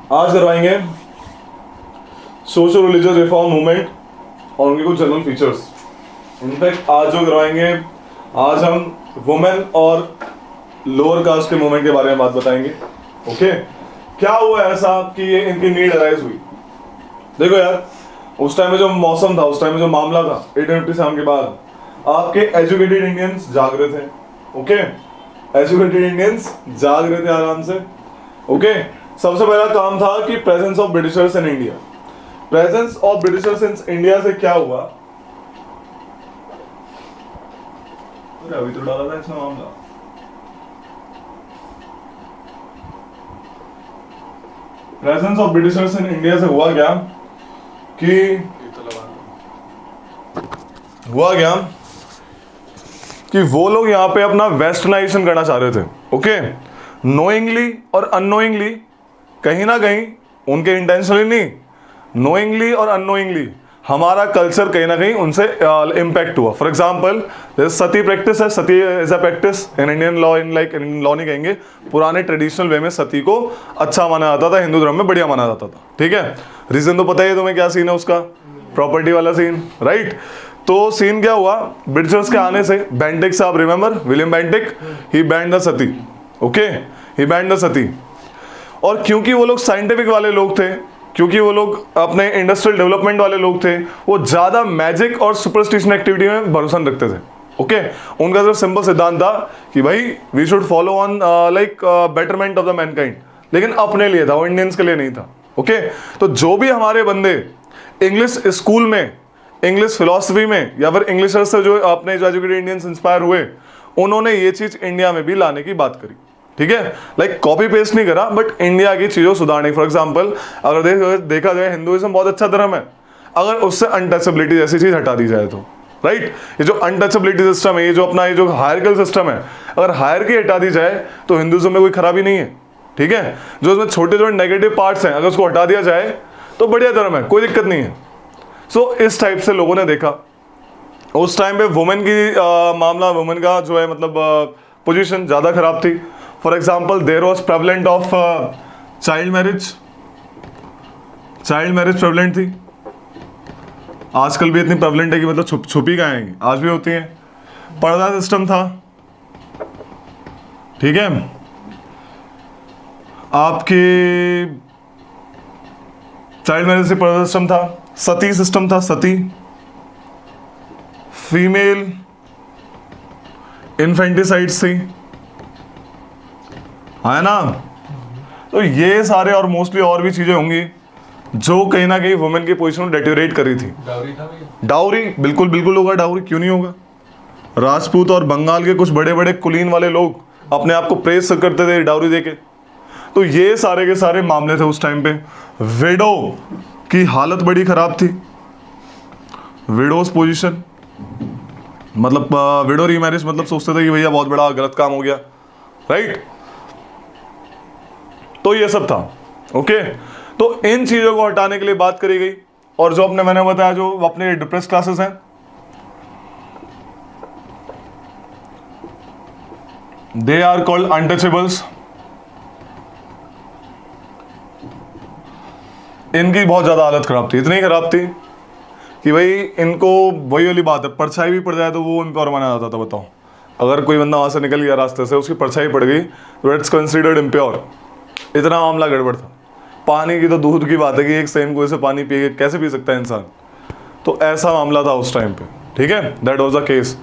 आज करवाएंगे social religious reform movement और उनके कुछ जनरल फीचर्स। इनफैक्ट आज जो करवाएंगे, आज हम वुमेन और लोअर कास्ट के मूवमेंट के बारे में बात बताएंगे। ओके, क्या हुआ ऐसा कि ये इनकी नीड अराइज हुई। देखो यार, उस टाइम में जो मौसम था, उस टाइम में जो मामला था 1857 के बाद, आपके एजुकेटेड इंडियंस जाग रहे थे। ओके, एजुकेटेड इंडियंस जाग रहे थे आराम से। ओके, सबसे पहला काम था कि presence of Britishers in India. Presence of Britishers in India से क्या हुआ, अभी तो डाला था इसमें मामला। Presence of Britishers in India से हुआ क्या कि वो लोग यहाँ पे अपना वेस्टर्नाइजेशन करना चाह रहे थे। ओके, नोइंगली और अननोइंगली, कहीं ना कहीं उनके इंटेंशनली नहीं, नोइंगली और अननोइंगली हमारा कल्चर कहीं ना कहीं उनसे इम्पैक्ट हुआ। फॉर एग्जाम्पल, सती प्रैक्टिस है, sati is a practice in Indian law, in like Indian law नहीं कहेंगे, पुराने ट्रेडिशनल वे में सती को अच्छा माना जाता था, हिंदू धर्म में बढ़िया माना जाता था। ठीक है, रीजन तो पता ही है तुम्हें, क्या सीन है उसका, प्रॉपर्टी वाला सीन, राइट। तो सीन क्या हुआ, ब्रिटिशर्स के आने से, बेंटिक साहब, remember William Bentinck, he banned the sati. Okay, he banned the sati. और क्योंकि वो लोग साइंटिफिक वाले लोग थे, क्योंकि वो लोग अपने इंडस्ट्रियल डेवलपमेंट वाले लोग थे, वो ज्यादा मैजिक और सुपरस्टिशन एक्टिविटी में भरोसा रखते थे। ओके, उनका सिर्फ सिंपल सिद्धांत था कि भाई we should follow on like betterment of the mankind, लेकिन अपने लिए था, वो इंडियंस के लिए नहीं था। ओके, तो जो भी हमारे बंदे इंग्लिश स्कूल में, इंग्लिश फिलॉसफी में, या फिर इंग्लिश से जो अपने जो एजुकेटेड इंडियंस इंस्पायर हुए, उन्होंने ये चीज इंडिया में भी लाने की बात करी। ठीक है, लाइक कॉपी पेस्ट नहीं करा, बट इंडिया की चीजों सुधारने। फॉर एग्जांपल, अगर देखा जाए, हिंदुइज्म बहुत अच्छा धर्म है, अगर उससे अनटचेबिलिटी जैसी चीज हटा दी जाए तो, राइट। ये जो अनटचेबिलिटी सिस्टम है, ये जो अपना ये जो हायरर्किकल सिस्टम है, अगर हायरकी हटा दी जाए तो हिंदुइज्म में कोई खराबी नहीं है। ठीक है, जो इसमें छोटे छोटे नेगेटिव पार्ट्स हैं, अगर उसको हटा दिया जाए तो बढ़िया धर्म है, कोई दिक्कत नहीं है। सो इस टाइप से लोगों ने देखा। उस टाइम पे वुमेन की मामला, वुमेन का जो है मतलब पोजीशन ज़्यादा खराब थी। For example, there was prevalent of child marriage prevalent थी। आजकल भी इतनी प्रेवलेंट है कि मतलब छुपी कहाँ आएंगी, आज भी होती हैं। पर्दा सिस्टम था, ठीक है, आपकी चाइल्ड मैरिज से पर्दा सिस्टम था, सती सिस्टम था, सती, फीमेल इन्फेंटिसाइड्स थी, है ना। तो ये सारे और मोस्टली और भी चीजें होंगी जो कहीं ना कहीं वुमेन की पोजीशन को डेटोरेट करी थी। डाउरी था भैया? डाउरी बिल्कुल बिल्कुल होगा, डाउरी क्यों नहीं होगा। राजपूत और बंगाल के कुछ बड़े बड़े कुलीन वाले लोग अपने आप को प्रेस करते थे डाउरी देके। तो ये सारे के सारे मामले थे उस टाइम पे। विडो की हालत बड़ी खराब थी, विडोज पोजीशन, मतलब विडो रीमैरिज, मतलब सोचते थे कि भैया बहुत बड़ा गलत काम हो गया, राइट। तो ये सब था। ओके, तो इन चीजों को हटाने के लिए बात करी गई। और जो मैंने बताया, जो अपने डिप्रेस क्लासेस हैं, दे आर कॉल्ड अनटचेबल्स। इनकी बहुत ज्यादा हालत खराब थी, इतनी खराब थी कि भाई इनको वही वाली बात है, परछाई भी पड़ जाए तो वो इम्प्योर माना जाता था। बताओ, अगर कोई बंदा वहां से निकल गया रास्ते से, उसकी परछाई पड़ गई तो इट्स कंसिडर्ड इम्प्योर। इतना मामला गड़बड़ था। पानी की तो दूध की बात है कि एक सेम कुएं से पानी पी कैसे पी सकता है इंसान। तो ऐसा मामला था उस टाइम पे। ठीक है, दैट वाज द केस।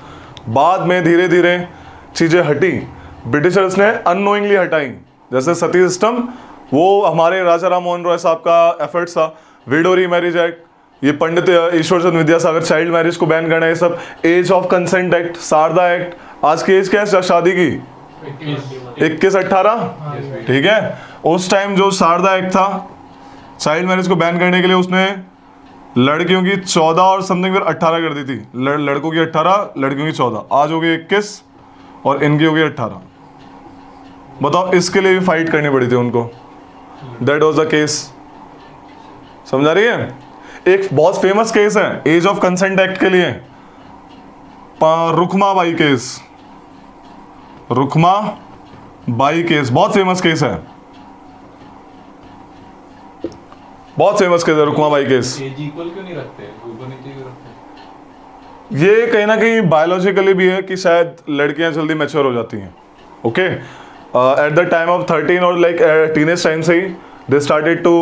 बाद में धीरे धीरे चीजें हटी, ब्रिटिशर्स ने अननोइंगली हटाई। जैसे सती सिस्टम, वो हमारे राजा राम मोहन रॉय साहब का एफर्ट्स था। विडो रीमैरिज एक्ट, ये पंडित ईश्वर चंद्र विद्यासागर, चाइल्ड मैरिज को बैन करना, ये सब। Age of consent act, Sarda act. आज की एज क्या है शादी की? 21-18। ठीक है, उस टाइम जो शारदा एक्ट था, चाइल्ड मैरिज को बैन करने के लिए उसने लड़कियों की 14 और समथिंग फिर 18 कर दी थी। लड़कों की 18, लड़कियों की 14। आज हो गई 21 और इनकी हो गई 18। बताओ, इसके लिए भी फाइट करनी पड़ी थी उनको। That was the case. समझा रही है? एक बहुत फेमस केस है एज ऑफ कंसेंट एक्ट के लिए, रुखमा बाई केस। रुखमा बाई केस बहुत फेमस केस है। बहुत फेमस केस है Rukma by case. As equal क्यों नहीं रखते, ऊपर नीचे क्यों रखते? ये कहीं ना कहीं बायोलॉजिकली भी है कि शायद लड़कियां जल्दी मैच्योर हो जाती हैं। Okay, at the time of 13 और लाइक टीनेज टाइम से ही they started to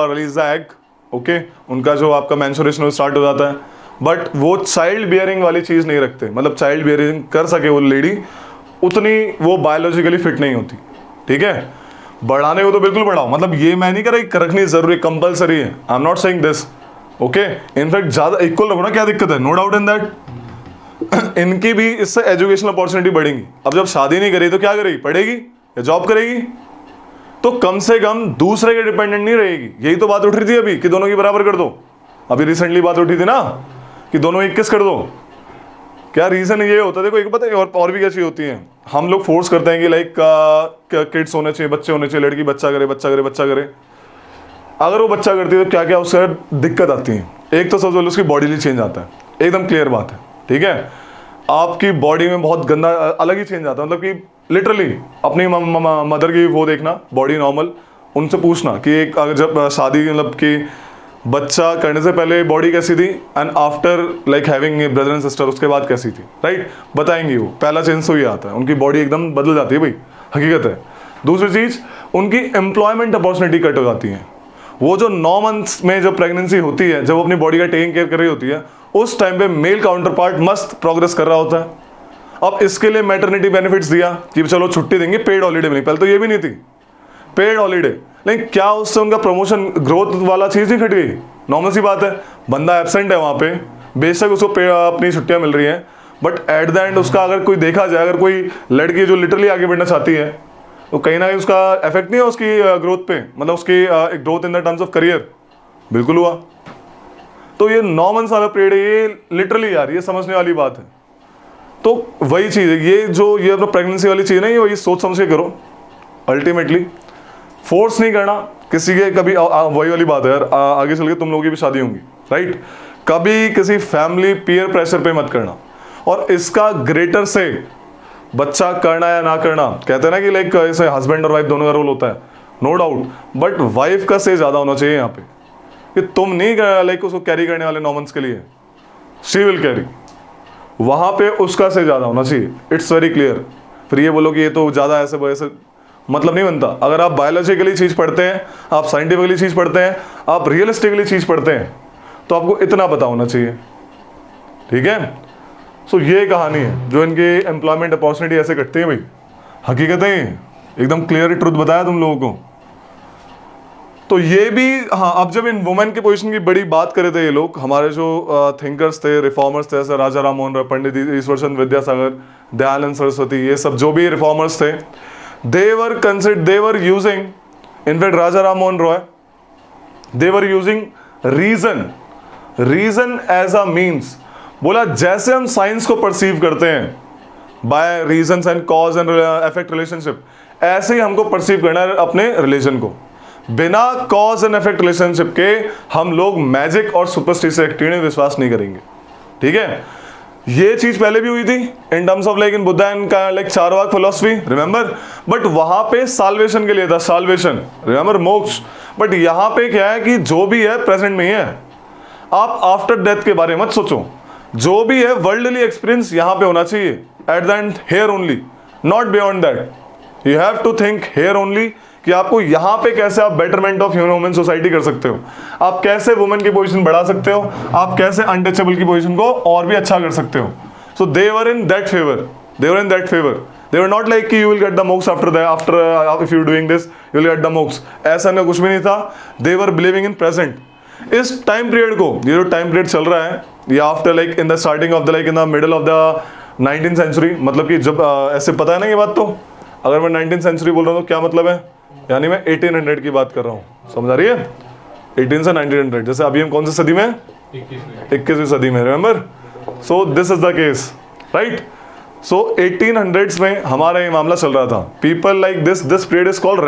release the egg. Okay, उनका जो आपका मेंस्ट्रुएशन स्टार्ट हो जाता है, बट वो चाइल्ड बियरिंग वाली चीज़ नहीं रखते, मतलब चाइल्ड बियरिंग कर सके वो लेडी, उतनी वो बायोलॉजिकली फिट नहीं होती। ठीक है, बढ़ाने को तो बिल्कुल बढ़ाओ, मतलब ये मैं नहीं कह रहा कि रखनी जरूरी कंपलसरी है, I am not saying this. Okay, in fact ज़्यादा इक्वल रखो ना, क्या दिक्कत है, नो डाउट इन दैट। इनकी भी इससे एजुकेशनल अपॉर्चुनिटी बढ़ेंगी। अब जब शादी नहीं करेगी तो क्या करेगी, पढ़ेगी या जॉब करेगी, तो कम से कम दूसरे के डिपेंडेंट नहीं रहेगी। यही तो बात उठ रही थी अभी कि दोनों की बराबर कर दो, अभी रिसेंटली बात उठी थी ना कि दोनों 21 कर दो। क्या रीज़न ये होता है, देखो एक पता है और भी क्या चीज़ होती है, हम लोग फोर्स करते हैं कि लाइक किड्स होने चाहिए, बच्चे होने चाहिए, लड़की बच्चा करे बच्चा करे बच्चा करे। अगर वो बच्चा करती है तो क्या क्या उससे दिक्कत आती है। एक तो सबसे पहले उसकी बॉडी चेंज आता है, एकदम क्लियर बात है। ठीक है, आपकी बॉडी में बहुत गंदा अलग ही चेंज आता है, मतलब कि लिटरली अपनी मदर की वो देखना बॉडी नॉर्मल, उनसे पूछना कि एक अगर जब शादी मतलब कि बच्चा करने से पहले बॉडी कैसी थी and after like having brother and sister उसके बाद कैसी थी, राइट, बताएंगी वो। पहला चेंज तो ये आता है, उनकी बॉडी एकदम बदल जाती है भाई, हकीकत है। दूसरी चीज़, उनकी एम्प्लॉयमेंट अपॉर्चुनिटी कट हो जाती है। वो जो 9 मंथ्स में जब प्रेगनेंसी होती है, जब वो अपनी बॉडी का टेकिंग केयर कर रही होती है, उस टाइम पे मेल काउंटर पार्ट मस्त प्रोग्रेस कर रहा होता है। अब इसके लिए मैटरनिटी बेनिफिट्स दिया कि चलो छुट्टी देंगे, पेड हॉलीडे मिली, पहले तो ये भी नहीं थी पेड हॉलीडे, लेकिन क्या उससे उनका प्रमोशन ग्रोथ वाला चीज़ ही घट गई? नॉर्मल सी बात है, बंदा एब्सेंट है वहाँ पे, बेशक उसको अपनी छुट्टियाँ मिल रही हैं, बट एट द एंड उसका अगर कोई देखा जाए, अगर कोई लड़की जो लिटरली आगे बढ़ना चाहती है, तो कहीं ना कहीं उसका इफेक्ट नहीं है उसकी ग्रोथ पे, मतलब उसकी एक growth in the terms of career, बिल्कुल हुआ। तो ये 9 मंथ्स वाला पीरियड है, ये लिटरली यार ये समझने वाली बात है। तो वही चीज़ है, ये जो ये अपना प्रेगनेंसी वाली चीज़ नहीं, वही सोच समझ के करो। अल्टीमेटली फोर्स नहीं करना किसी के, कभी वही वाली बात है यार, आगे चल के तुम लोगों की भी शादी होंगी, राइट, कभी किसी फैमिली पीयर प्रेशर पे मत करना। और इसका ग्रेटर से बच्चा करना या ना करना, कहते हैं ना कि लाइक ऐसे हस्बैंड और वाइफ दोनों का रोल होता है, नो डाउट, बट वाइफ का से ज़्यादा होना चाहिए यहाँ पे, कि तुम नहीं लाइक उसको कैरी करने वाले 9 मंथ्स के लिए, शी विल कैरी, वहाँ पे उसका से ज़्यादा होना चाहिए। It's very clear. फिर ये बोलो कि ये तो ज़्यादा ऐसे वैसे, मतलब नहीं बनता। अगर आप बायोलॉजिकली चीज़ पढ़ते हैं, आप साइंटिफिकली चीज़ पढ़ते हैं, आप रियलिस्टिकली चीज़ पढ़ते हैं, तो आपको इतना पता होना चाहिए। ठीक है, सो ये कहानी है जो इनकी एम्प्लॉयमेंट अपॉर्चुनिटी ऐसे कटती है भाई, हकीकत है, एकदम क्लियर ट्रुथ बताया तुम लोगों को। तो ये भी हाँ, अब जब इन वुमेन के पोजीशन की बड़ी बात करे थे ये लोग, हमारे जो थिंकर्स थे, रिफॉर्मर्स थे, जैसे राजा राम मोहन रॉय, पंडित ईश्वर चंद्र विद्यासागर, दयानंद सरस्वती, ये सब जो भी रिफॉर्मर्स थे, they were using, in fact Raja Ram Mohan Roy, they were using reason as a means। बोला जैसे हम साइंस को परसीव करते हैं by reasons and cause and effect relationship, ऐसे ही हमको परसीव करना है अपने रिलीजन को। बिना कॉज एंड इफेक्ट रिलेशनशिप के हम लोग मैजिक और सुपरस्टिशियस एक्टिविटी में विश्वास नहीं करेंगे। ठीक है, ये चीज पहले भी हुई थी in terms of like in Buddha and का like Charvaka philosophy, remember, but वहां पे साल्वेशन के लिए था, साल्वेशन, रिमेंबर, मोक्ष। बट यहां पे क्या है कि जो भी है प्रेजेंट में ही है, आप आफ्टर डेथ के बारे में मत सोचो, जो भी है वर्ल्डली एक्सपीरियंस यहां पे होना चाहिए, at the end here only, not beyond that. You have to think here only, कि आपको यहाँ पे कैसे आप बेटरमेंट ऑफ ह्यूमन सोसाइटी कर सकते हो, आप कैसे वुमेन की पोजीशन बढ़ा सकते हो, आप कैसे अनटचेबल की पोजीशन को और भी अच्छा कर सकते हो। So they were in that favour, they were in that favour, they were not like कि you will get the moksha after that, after if you doing this you will get the moksha, ऐसा ना कुछ भी नहीं था। They were believing in present. इस time period को, ये जो टाइम पीरियड चल रहा है, ये after like in the starting of the like in the middle of the 19th century, मतलब कि जब ऐसे पता है ना ये बात, तो अगर मैं 19th सेंचुरी बोल रहा हूँ तो क्या मतलब है, यानी मैं 1800 की बात कर रहा हूँ, समझ आ रही है, 18 से 1900, जैसे अभी हम कौन सी सदी में, 21वीं सदी में, remember. So this is the case, right. So 1800s में हमारा ये मामला चल रहा था। People like this period is called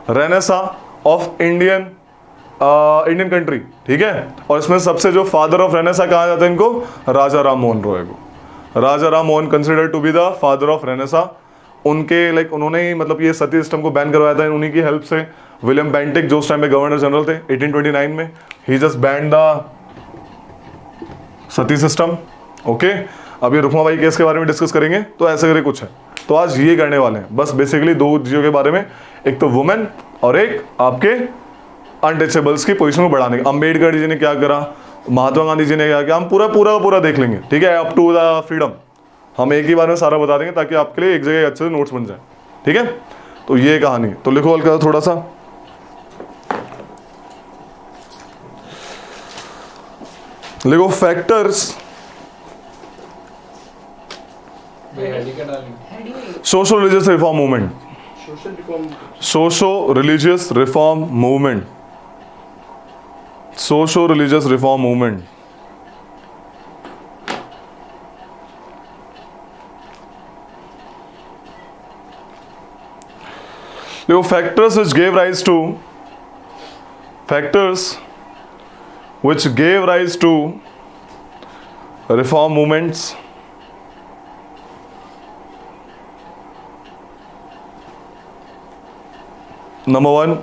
Renaissance of Indian country, ठीक है। और इसमें सबसे जो फादर ऑफ रेनेसा कहा जाता है इनको, राजा राम मोहन रॉय को। Raja Ram Mohan considered to be the father of renaissance. उनके लाइक उन्होंने ही मतलब ये सती सिस्टम को बैन करवाया था, उन्हीं की हेल्प से। विलियम बेंटिक जो उस टाइम में गवर्नर जनरल थे 1829 में, he just banned the sati system. Okay, अब ये रुक्माबाई केस के बारे में डिस्कस करेंगे, तो ऐसे करके कुछ है। तो आज ये करने वाले हैं बस बेसिकली दो चीज़ों के बारे में, एक तो वुमेन और एक आपके अनटचेबल्स की पोजीशन को बढ़ाने का। अम्बेडकर जी ने क्या करा, महात्मा गांधी जी ने क्या किया, हम पूरा देख लेंगे, ठीक है, अप टू द फ्रीडम। हम एक ही बार में सारा बता देंगे ताकि आपके लिए एक जगह अच्छे से नोट्स बन जाए, ठीक है। तो ये कहानी, तो लिखो हल्का थोड़ा सा, लिखो factors social religious reform movement, socio religious reform movement, socio religious reform movement. देखो factors which gave rise to reform movements. Number one,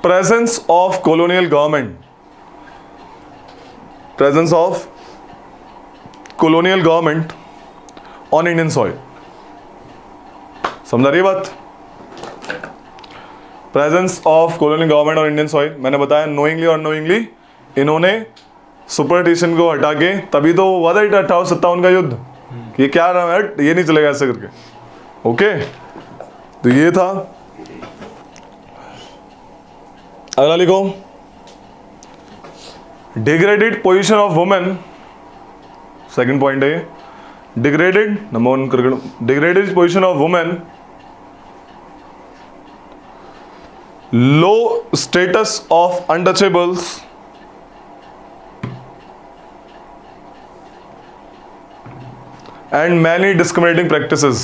presence of colonial government. Presence of colonial government on Indian soil. समझा रही बात? Presence of colonial government और Indian soil, मैंने बताया knowingly और unknowingly इन्होंने superstition को हटा के, तभी तो हुआ था 1857 का युद्ध, ये क्या रहा है, ये नहीं चलेगा ऐसे करके। ओके, तो ये था। अगला लिखो, degraded position of women, second point है degraded, number one, degraded position of women, low status of untouchables, and many discriminating practices.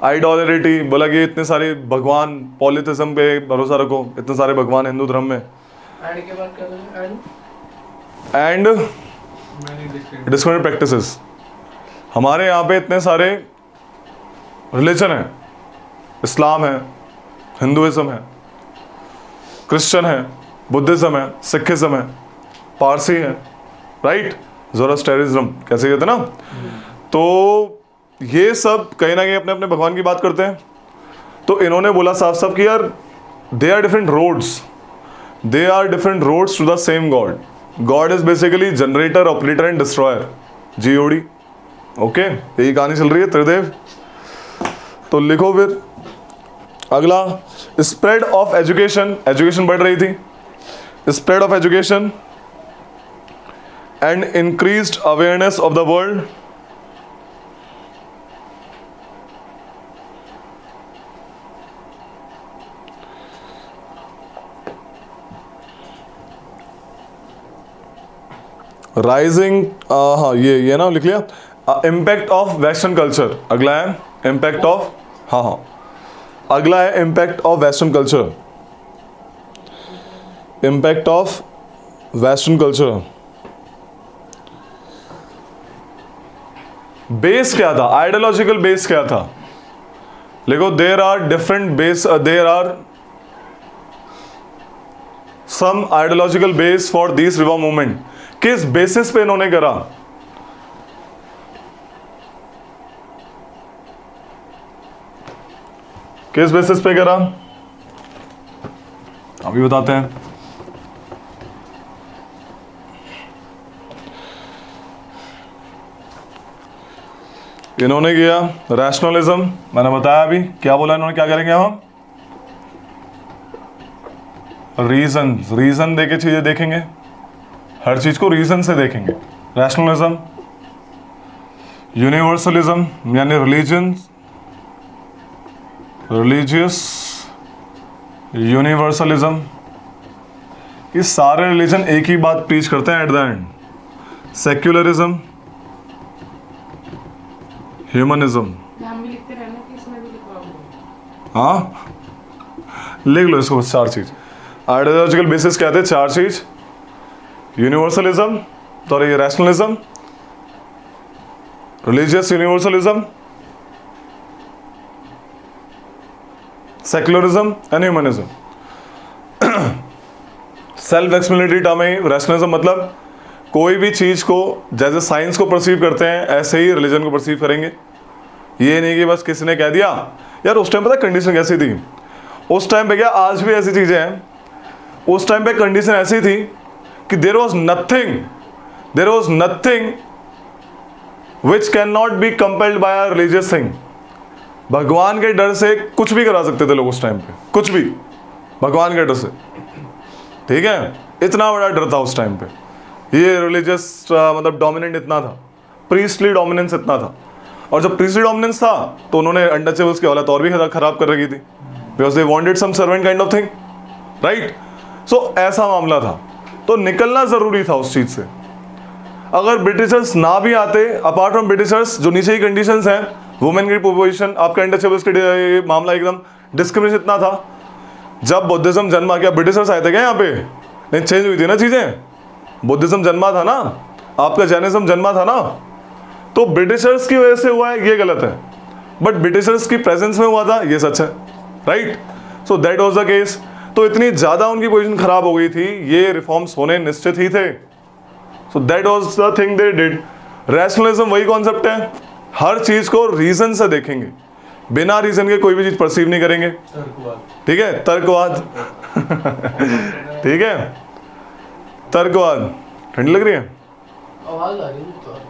Idolatry, बोला कि इतने सारे भगवान, पॉलिथिज्म पे भरोसा रखो, इतने सारे भगवान हिंदू धर्म में, एंड डिस्क्रिमिनेटिंग प्रैक्टिसेस। हमारे यहाँ पे इतने सारे रिलीजन है, इस्लाम है, हिंदुइज्म है, क्रिश्चियन है, बुद्धिज्म है, सिखिज्म है, पारसी है, राइट, ज़ोरास्ट्रियनिज्म कैसे कहते हैं ना। तो ये सब कहीं ना कहीं अपने अपने भगवान की बात करते हैं। तो इन्होंने बोला साफ साफ कि यार they are different roads to the same god. God is basically generator, operator and destroyer, GOD। Okay, यही कहानी चल रही है त्रिदेव। तो लिखो फिर अगला, स्प्रेड ऑफ एजुकेशन, एजुकेशन बढ़ रही थी, spread of education and increased awareness of the world, rising, हाँ ये ना लिख लिया, इम्पैक्ट ऑफ वेस्टर्न कल्चर। अगला है इम्पैक्ट ऑफ, हाँ अगला है impact of western culture, impact of western culture. Base क्या था, आइडियोलॉजिकल बेस क्या था? देखो there are different base, there are some ideological base for this reform movement. किस बेसिस पे इन्होंने करा? किस बेसिस पे करा अभी बताते हैं। इन्होंने किया रैशनलिज्म, मैंने बताया अभी, क्या बोला इन्होंने, क्या करेंगे हम? रीजन देके चीजें देखेंगे, हर चीज को रीजन से देखेंगे। रैशनलिज्म, यूनिवर्सलिज्म यानी रिलीजियस यूनिवर्सलिज्म, ये सारे रिलीजन एक ही बात प्रीच करते हैं eight the and. Secularism, humanism, हाँ लिख लो इसको, चार चीज आइडियोलॉजिकल बेसिस कहते हैं, चार चीज, universalism, sorry rationalism, religious universalism, secularism and humanism. Self explanatory term है रैशनलिज्म, मतलब कोई भी चीज को जैसे साइंस को परसीव करते हैं ऐसे ही रिलीजन को परसीव करेंगे। ये नहीं कि बस किसी ने कह दिया यार, उस टाइम पता कंडीशन कैसी थी, उस टाइम पे क्या आज भी ऐसी चीजें हैं, उस टाइम पे कंडीशन ऐसी थी कि there was nothing which can not be compelled by a religious thing. भगवान के डर से कुछ भी करा सकते थे लोग उस टाइम पे, कुछ भी भगवान के डर से, ठीक है, इतना बड़ा डर था उस टाइम पे। ये रिलीजियस मतलब डोमिनेंट इतना था, प्रीस्टली डोमिनेंस इतना था। और जब प्रीस्टली डोमिनेंस था तो उन्होंने अनटचेबल्स की हालत और भी खराब कर रखी थी, because they wanted some servant kind of thing, right. सो ऐसा मामला था, तो निकलना जरूरी था उस चीज से। अगर ब्रिटिशर्स ना भी आते, अपार्ट फ्रॉम ब्रिटिशर्स जो नीचे ही कंडीशंस हैं, वुमेन की पोजीशन, आपका अनटचेबल्स के मामला एकदम डिस्क्रिमिनेशन इतना था। जब बुद्धिज्म जन्मा, क्या ब्रिटिशर्स आए थे क्या यहाँ पे? नहीं, चेंज हुई थी ना चीजें, बुद्धिज्म जन्मा था ना, आपका जैनिज्म जन्मा था ना, तो ब्रिटिशर्स की वजह से हुआ है ये गलत है, बट ब्रिटिशर्स की प्रेजेंस में हुआ था ये सच है, right. So that was the case. तो इतनी ज्यादा उनकी पोजीशन खराब हो गई थी, ये रिफॉर्म्स होने निश्चित ही थे। So that was the thing they did. Rationalism वही कॉन्सेप्ट है, हर चीज को रीजन से देखेंगे, बिना रीजन के कोई भी चीज परसीव नहीं करेंगे, ठीक है, तर्कवाद ठीक है, तर्कवाद। ठंडी लग रही है? आवाज आ रही है तो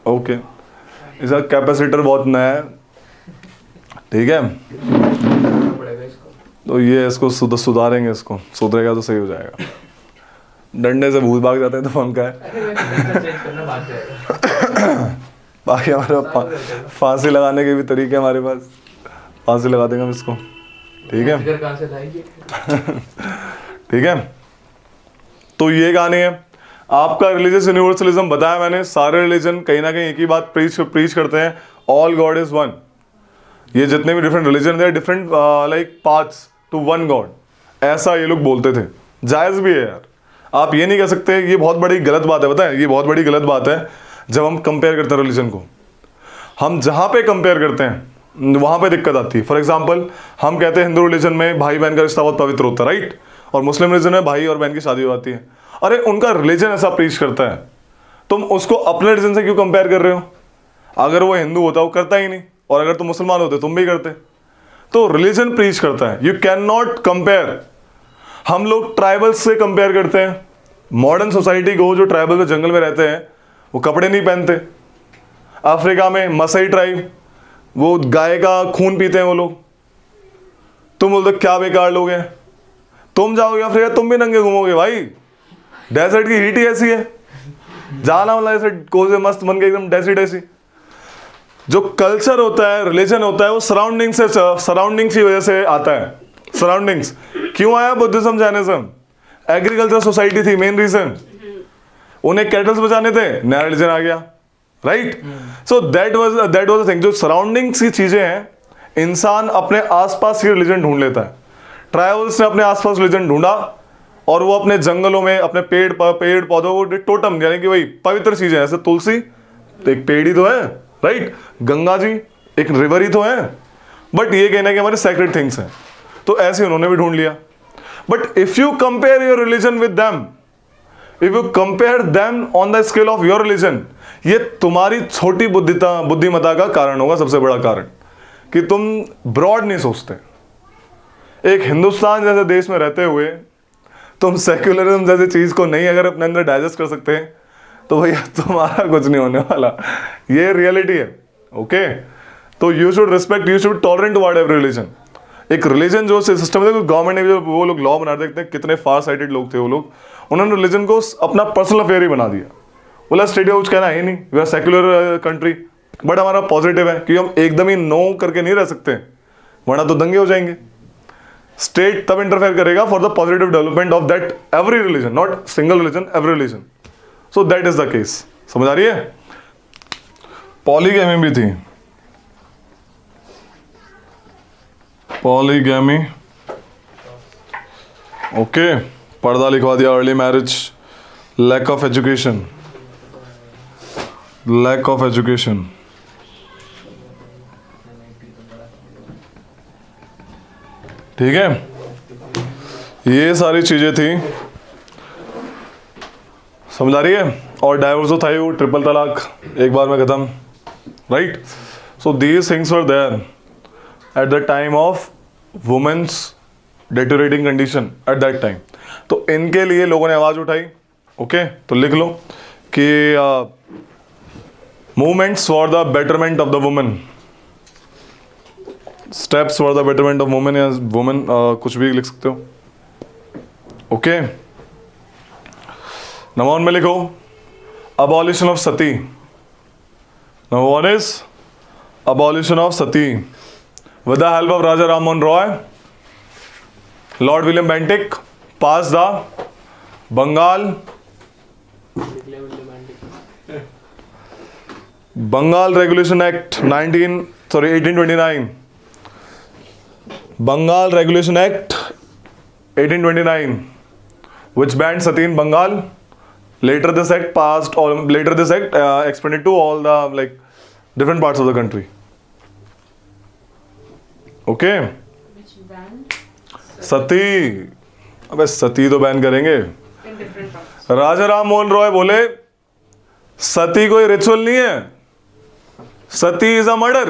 ओके, इसका कैपेसिटर बहुत नया है, ठीक है, पड़ेगा इसको। तो ये इसको सुधारेंगे, इसको सुधरेगा तो सही हो जाएगा। डंडे से भूत भाग जाते हैं तो फोन का है। चेंज करना भाग जाएगा। बाकी हमारे फांसी लगाने के भी तरीके हमारे पास, फांसी लगा देंगे हम इसको, ठीक है फिगर कहाँ से लाएंगे? ठीक है। तो ये कहानी है। आपका रिलीजियस यूनिवर्सलिज्म बताया मैंने, सारे रिलीजन कहीं ना कहीं एक ही बात प्रीच करते हैं, ऑल गॉड इज वन। ये जितने भी डिफरेंट रिलीजन है, different like paths to one God, ऐसा ये लोग बोलते थे। जायज भी है यार, आप ये नहीं कह सकते, ये बहुत बड़ी गलत बात है, बताएं, ये बहुत बड़ी गलत बात है जब हम कंपेयर करते हैं रिलीजन को। हम जहाँ पे कंपेयर करते हैं वहाँ पे दिक्कत आती है। फॉर एग्जाम्पल, हम कहते हैं हिंदू रिलीजन में भाई बहन का रिश्ता बहुत पवित्र होता है, राइट, और मुस्लिम रिलीजन में भाई और बहन की शादी हो जाती है। अरे उनका रिलीजन ऐसा प्रीच करता है, तुम उसको अपने रिलीजन से क्यों कंपेयर कर रहे हो? अगर वो हिंदू होता वो करता ही नहीं, और अगर तुम मुसलमान होते तुम भी करते। तो रिलीजन प्रीच करता है, यू कैन नॉट कंपेयर। हम लोग ट्राइबल्स से कंपेयर करते हैं, मॉडर्न सोसाइटी को, जो ट्राइबल में जंगल में रहते हैं वो कपड़े नहीं पहनते। अफ्रीका में मसाई ट्राइब, वो गाय का खून पीते हैं वो लोग। तुम बोलते क्या बेकार लोग हैं, तुम जाओगे अफ्रीका तुम भी नंगे घूमोगे भाई, डेजर्ट की हीट ही ऐसी है, जाना वाला ऐसे कोसे मस्त बन के एकदम डेसी डेसी। जो कल्चर होता है, रिलीजन होता है, वो सराउंडिंग्स की वजह से आता है। सराउंडिंग्स क्यों आया बुद्धिज्म जैनिज्म? एग्रीकल्चर सोसाइटी थी मेन रीजन, उन्हें कैटल्स बचाने थे, नया रिलीजन आ गया, right. So that was the thing. जो सराउंडिंग्स की चीजें हैं, इंसान अपने आसपास ही रिलीजन ढूंढ लेता है। ट्राइबल्स ने अपने आसपास रिलीजन ढूंढा, और वो अपने जंगलों में अपने पेड़ पौधों को टोटम, यानी कि वही पवित्र चीजें, जैसे तुलसी तो एक पेड़ ही तो है, राइट, गंगा जी एक रिवर ही तो है, बट ये कहना कि हमारे सैक्रेड थिंग्स हैं, तो ऐसे उन्होंने भी ढूंढ लिया। But if you compare your religion with them, if you compare them on the scale of your religion, ये तुम्हारी छोटी बुद्धिमत्ता का कारण होगा, सबसे बड़ा कारण, कि तुम ब्रॉड नहीं सोचते। एक हिंदुस्तान जैसे देश में रहते हुए तुम सेक्युलरिज्म जैसी चीज को नहीं अगर अपने अंदर डाइजेस्ट कर सकते हैं, तो भैया तुम्हारा कुछ नहीं होने वाला, ये रियलिटी है, ओके। तो you should respect, you should tolerant toward every religion. एक रिलीजन जो सिस्टम है, गवर्नमेंट ने जो वो लोग लॉ बना देखते हैं, कितने फार साइटेड लोग थे वो लोग, उन्होंने रिलीजन को अपना पर्सनल अफेयर ही बना दिया। बोला स्टेडियम कुछ कहना है नहीं, we are secular country, but हमारा पॉजिटिव है कि हम एकदम ही नो करके नहीं रह सकते, वरना तो दंगे हो जाएंगे। स्टेट तब इंटरफेयर करेगा for the positive development of that every religion, not single religion, every religion. So that is the case, समझ आ रही है। पॉलीगैमी भी थी, पॉलीगैमी, ओके, पर्दा लिखवा दिया, early marriage, lack of education, lack of education, ठीक है, ये सारी चीजें थी, समझ आ रही है। और डाइवोर्स था वो ट्रिपल तलाक एक बार में खत्म, right. So these things were there at the time of women's deteriorating condition at that time. तो इनके लिए लोगों ने आवाज उठाई। ओके, तो लिख लो कि movements for the betterment of the women, steps for the betterment of women, या वुमेन कुछ भी लिख सकते हो। ओके, नंबर 1 में लिखो abolition of sati. Number 1 is abolition of sati with the help of Raja Ram Mohan Roy. Lord William Bentinck passed the Bengal Regulation Act 1829. Bengal Regulation Act 1829, which banned sati in Bengal. Later this act expanded to all the like different parts of the country. Okay. Which band? सती, अबे सती तो ban करेंगे। In different parts. राजा राम मोहन रॉय बोले सती कोई ritual नहीं है, sati is a murder.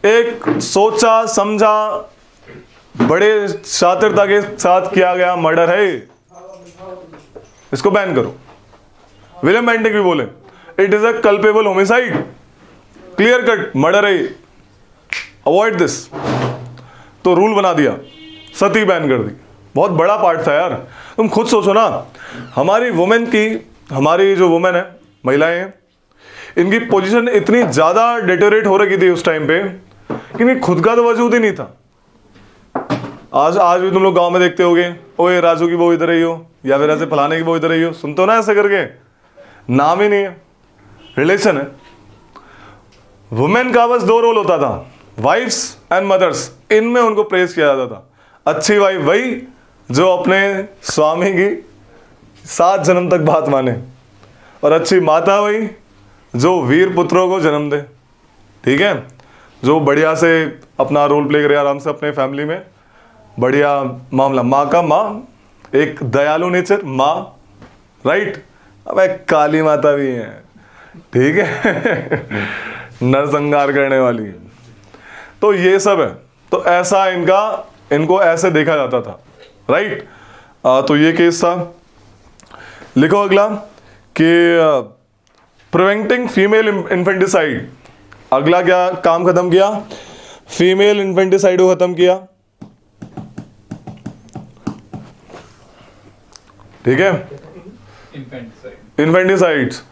एक सोचा समझा बड़े शातिरता के साथ किया गया मर्डर है, इसको बैन करो। विलियम बेंटिक भी बोले it is a culpable homicide, clear cut murder है, अवॉइड दिस। तो रूल बना दिया, सती बैन कर दी। बहुत बड़ा पार्ट था यार, तुम खुद सोचो ना, हमारी वुमेन की, हमारी जो वुमेन है, महिलाएं हैं, इनकी पोजीशन इतनी ज्यादा डिटोरेट हो रही थी उस टाइम पे कि इनकी खुद का तो वजूद ही नहीं था। आज भी तुम लोग गांव में देखते होगे, ओए राजू की वो इधर ही हो, या फिर ऐसे फलाने की वो इधर ही हो, सुनते हो ना ऐसे करके, नाम ही नहीं है, रिलेशन है। वुमेन का बस 2 रोल होता था, वाइफ्स एंड मदर्स, इनमें उनको प्रेज किया जाता था। अच्छी वाइफ वही जो अपने स्वामी की 7 जन्म तक बात माने, और अच्छी माता वही जो वीर पुत्रों को जन्म दे, ठीक है, जो बढ़िया से अपना रोल प्ले करे आराम से अपने फैमिली में, बढ़िया मामला। माँ का माँ, एक दयालु नेचर माँ, राइट। अब एक काली माता भी है, ठीक है, नरसंहार करने वाली। तो ये सब है, तो ऐसा इनको ऐसे देखा जाता था, राइट। तो ये केस था। लिखो अगला कि प्रिवेंटिंग फीमेल इन्फेंटिसाइड, अगला क्या काम खत्म किया, फीमेल इन्फेंटिसाइड को खत्म किया, ठीक है। इन्फेंटिसाइड्स,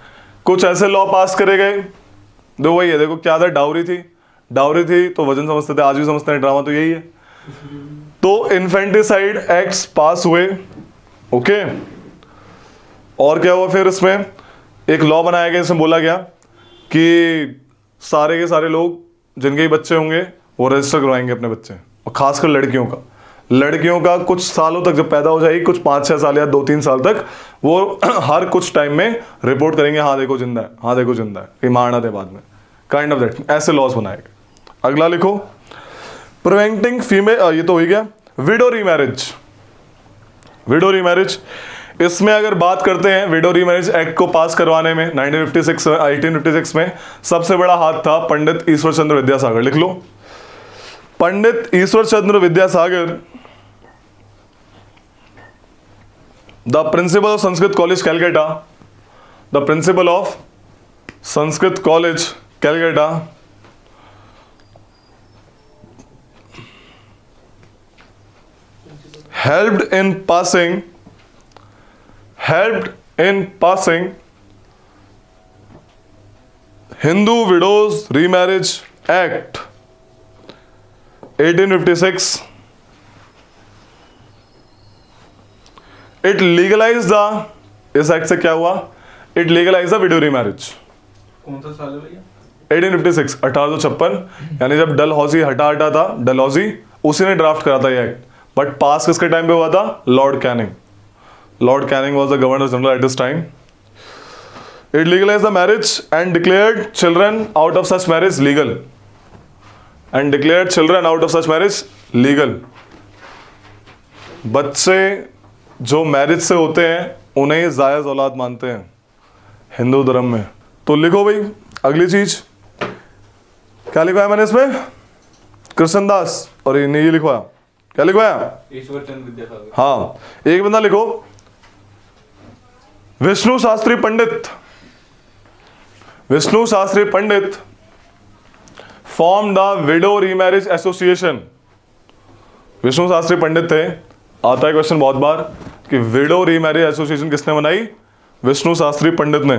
कुछ ऐसे लॉ पास करे गए, दो वही है, देखो क्या था, डाउरी थी तो वजन समझते थे, आज भी समझते हैं, ड्रामा तो यही है। तो इन्फेंटिसाइड एक्ट्स पास हुए, ओके। और क्या हुआ फिर, इसमें एक लॉ बनाया गया, इसमें बोला गया कि सारे के सारे लोग जिनके भी बच्चे होंगे वो रजिस्टर करवाएंगे अपने बच्चे, और खासकर लड़कियों का कुछ सालों तक, जब पैदा हो जाएगी कुछ 5-6 साल या 2-3 साल तक, वो हर कुछ टाइम में रिपोर्ट करेंगे, हाँ देखो जिंदा है, ये मारना दे बाद में, काइंड ऑफ दैट, ऐसे लॉस बनाएंगे। अगला लिखो प्रिवेंटिंग फीमेल, ये तो हो गया। विडो रीमैरिज, इसमें अगर बात करते हैं, विडो रीमैरिज एक्ट को पास करवाने में 1856 में सबसे बड़ा हाथ था पंडित ईश्वर चंद्र विद्यासागर। लिख लो, Pandit Ishwar Chandra Vidyasagar, the principal of Sanskrit college Calcutta, helped in passing Hindu Widows Remarriage Act 1856. It legalized the, इस एक्ट से क्या हुआ, it legalized the widow remarriage। कौन सा साल है भैया? 1856, 1856, यानी जब डलहौजी हटा था, डलहौजी उसी ने ड्राफ्ट करा था ये एक्ट, बट पास किसके टाइम पे हुआ था, Lord Canning was the governor general at this time. It legalize the marriage and declared children out of such marriage legal, legal. बच्चे जो मैरिज से होते हैं उन्हें जायज़ औलाद मानते हैं हिंदू धर्म में। तो लिखो भाई अगली चीज, क्या लिखवाया मैंने इसमें? कृष्णदास, और ये लिखवाया, क्या लिखवाया? ईश्वर चंद्र विद्यासागर। हाँ, एक बंदा लिखो Vishnu Shastri Pandit. Vishnu Shastri Pandit form the widow remarriage association. Vishnu Shastri Pandit थे, आता है क्वेश्चन बहुत बार कि विडो रीमैरिज एसोसिएशन किसने बनाई? विष्णु शास्त्री पंडित ने।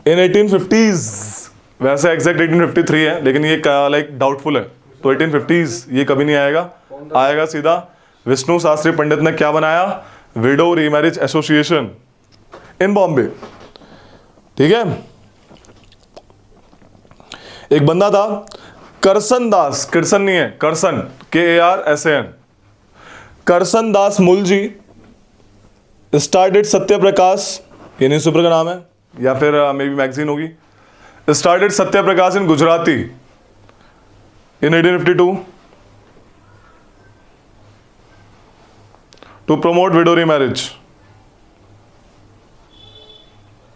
इन 1850s, वैसे एग्जैक्ट 1853 है लेकिन ये लाइक डाउटफुल है, तो 1850s ये कभी नहीं आएगा, आएगा सीधा विष्णु शास्त्री पंडित ने क्या बनाया? Window remarriage association in Bombay. ठीक है। एक बंदा था करसन दास, किरसन नहीं है, करसन, KARSAN, करसन दास मुलजी स्टार्टेड सत्य प्रकाश, ये न्यूज़पेपर का नाम है या फिर मे बी मैगजीन होगी। Started Satya Prakash in Gujarati in 1852 to promote widow remarriage.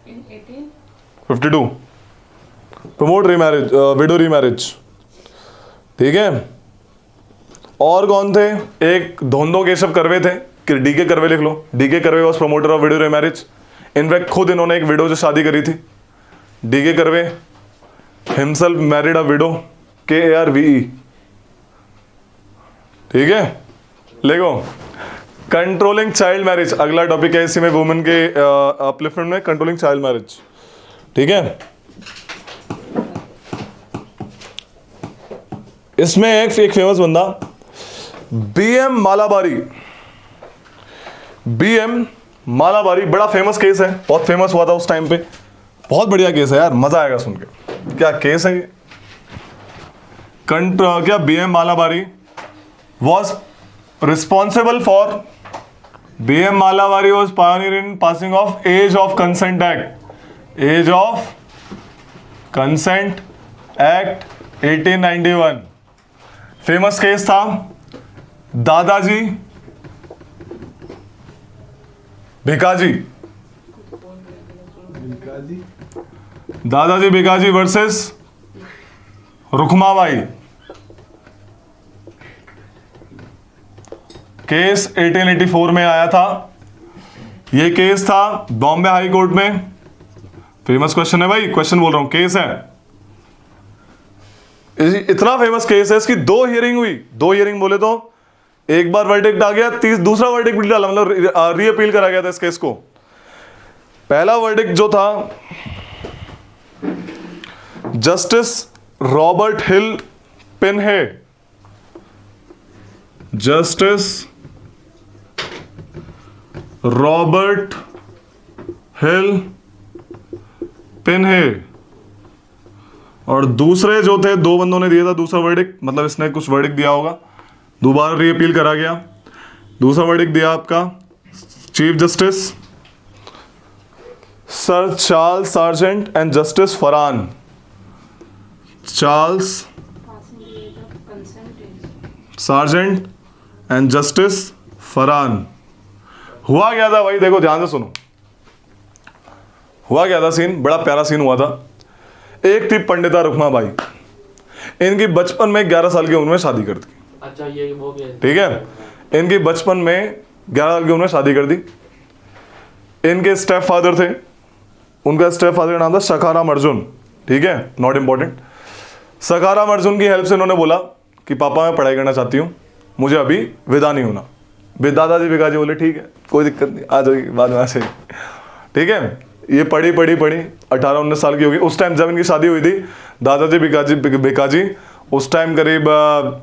In 18? 52 promote remarriage, widow remarriage. ठीक है। और कौन थे? एक धोंदो केशव कर्वे थे, DK कर्वे लिख लो। DK Karve was promoter of widow remarriage. In fact खुद इन्होंने एक विडो से शादी करी थी। DK Karve himself married a widow, KARVE। ठीक है, लेगो कंट्रोलिंग चाइल्ड मैरिज, अगला टॉपिक है इसी में, वुमेन के अपलिफ्टमेंट में कंट्रोलिंग चाइल्ड मैरिज। ठीक है। इसमें एक फेमस बंदा BM मालाबारी। BM मालाबारी बड़ा फेमस केस है, बहुत फेमस हुआ था उस टाइम पे, बहुत बढ़िया केस है यार, मजा आएगा सुन के। क्या केस है ये? क्या BM Malabari was responsible for, BM Malabari was pioneer in passing of age of consent act, age of consent act 1891। Famous case था दादाजी भिकाजी, दादाजी भिकाजी वर्सेस रुखमाबाई। केस 1884 में आया था। यह केस था बॉम्बे हाई कोर्ट में। फेमस क्वेश्चन है भाई, क्वेश्चन बोल रहा हूं, केस है। इतना फेमस केस है, इसकी 2 हियरिंग हुई। 2 हियरिंग बोले तो एक बार वर्डिक्ट आ गया, दूसरा वर्डिक्ट भी डाला, मतलब री अपील करा गया था इस केस को। पहला वर्डिक्ट जो था, justice Robert Hill Pinhey, justice Robert Hill Pinhey, और दूसरे जो थे 2 बंदों ने दिया था दूसरा वर्डिक्ट, मतलब इसने कुछ वर्डिक्ट दिया होगा, दोबारा री अपील करा गया। दूसरा वर्डिक्ट दिया आपका chief justice sir Charles sergeant and justice Farhan, Charles Passing the age of consent is. Sergeant and justice Farhan. हुआ क्या था भाई, देखो ध्यान से सुनो, हुआ क्या था सीन, बड़ा प्यारा सीन हुआ था। एक थी पंडिता रुखमाबाई, इनकी बचपन में 11 साल की उम्र में शादी कर दी। अच्छा ये वो भी है। ठीक है, इनकी बचपन में 11 साल की उम्र में शादी कर दी। इनके स्टेप फादर थे, उनका स्टेप फादर का नाम था सखाराम अर्जुन। ठीक है, नॉट इंपॉर्टेंट। सखाराम अर्जुन की हेल्प से इन्होंने बोला कि पापा मैं पढ़ाई करना चाहती हूँ, मुझे अभी विदा नहीं होना। दादाजी भिकाजी बोले ठीक है कोई दिक्कत नहीं, आ जाएगी बाद में ऐसे। ठीक है, ये पढ़ी 18-19 साल की होगी उस टाइम जब इनकी शादी हुई थी। दादाजी भिकाजी उस टाइम करीब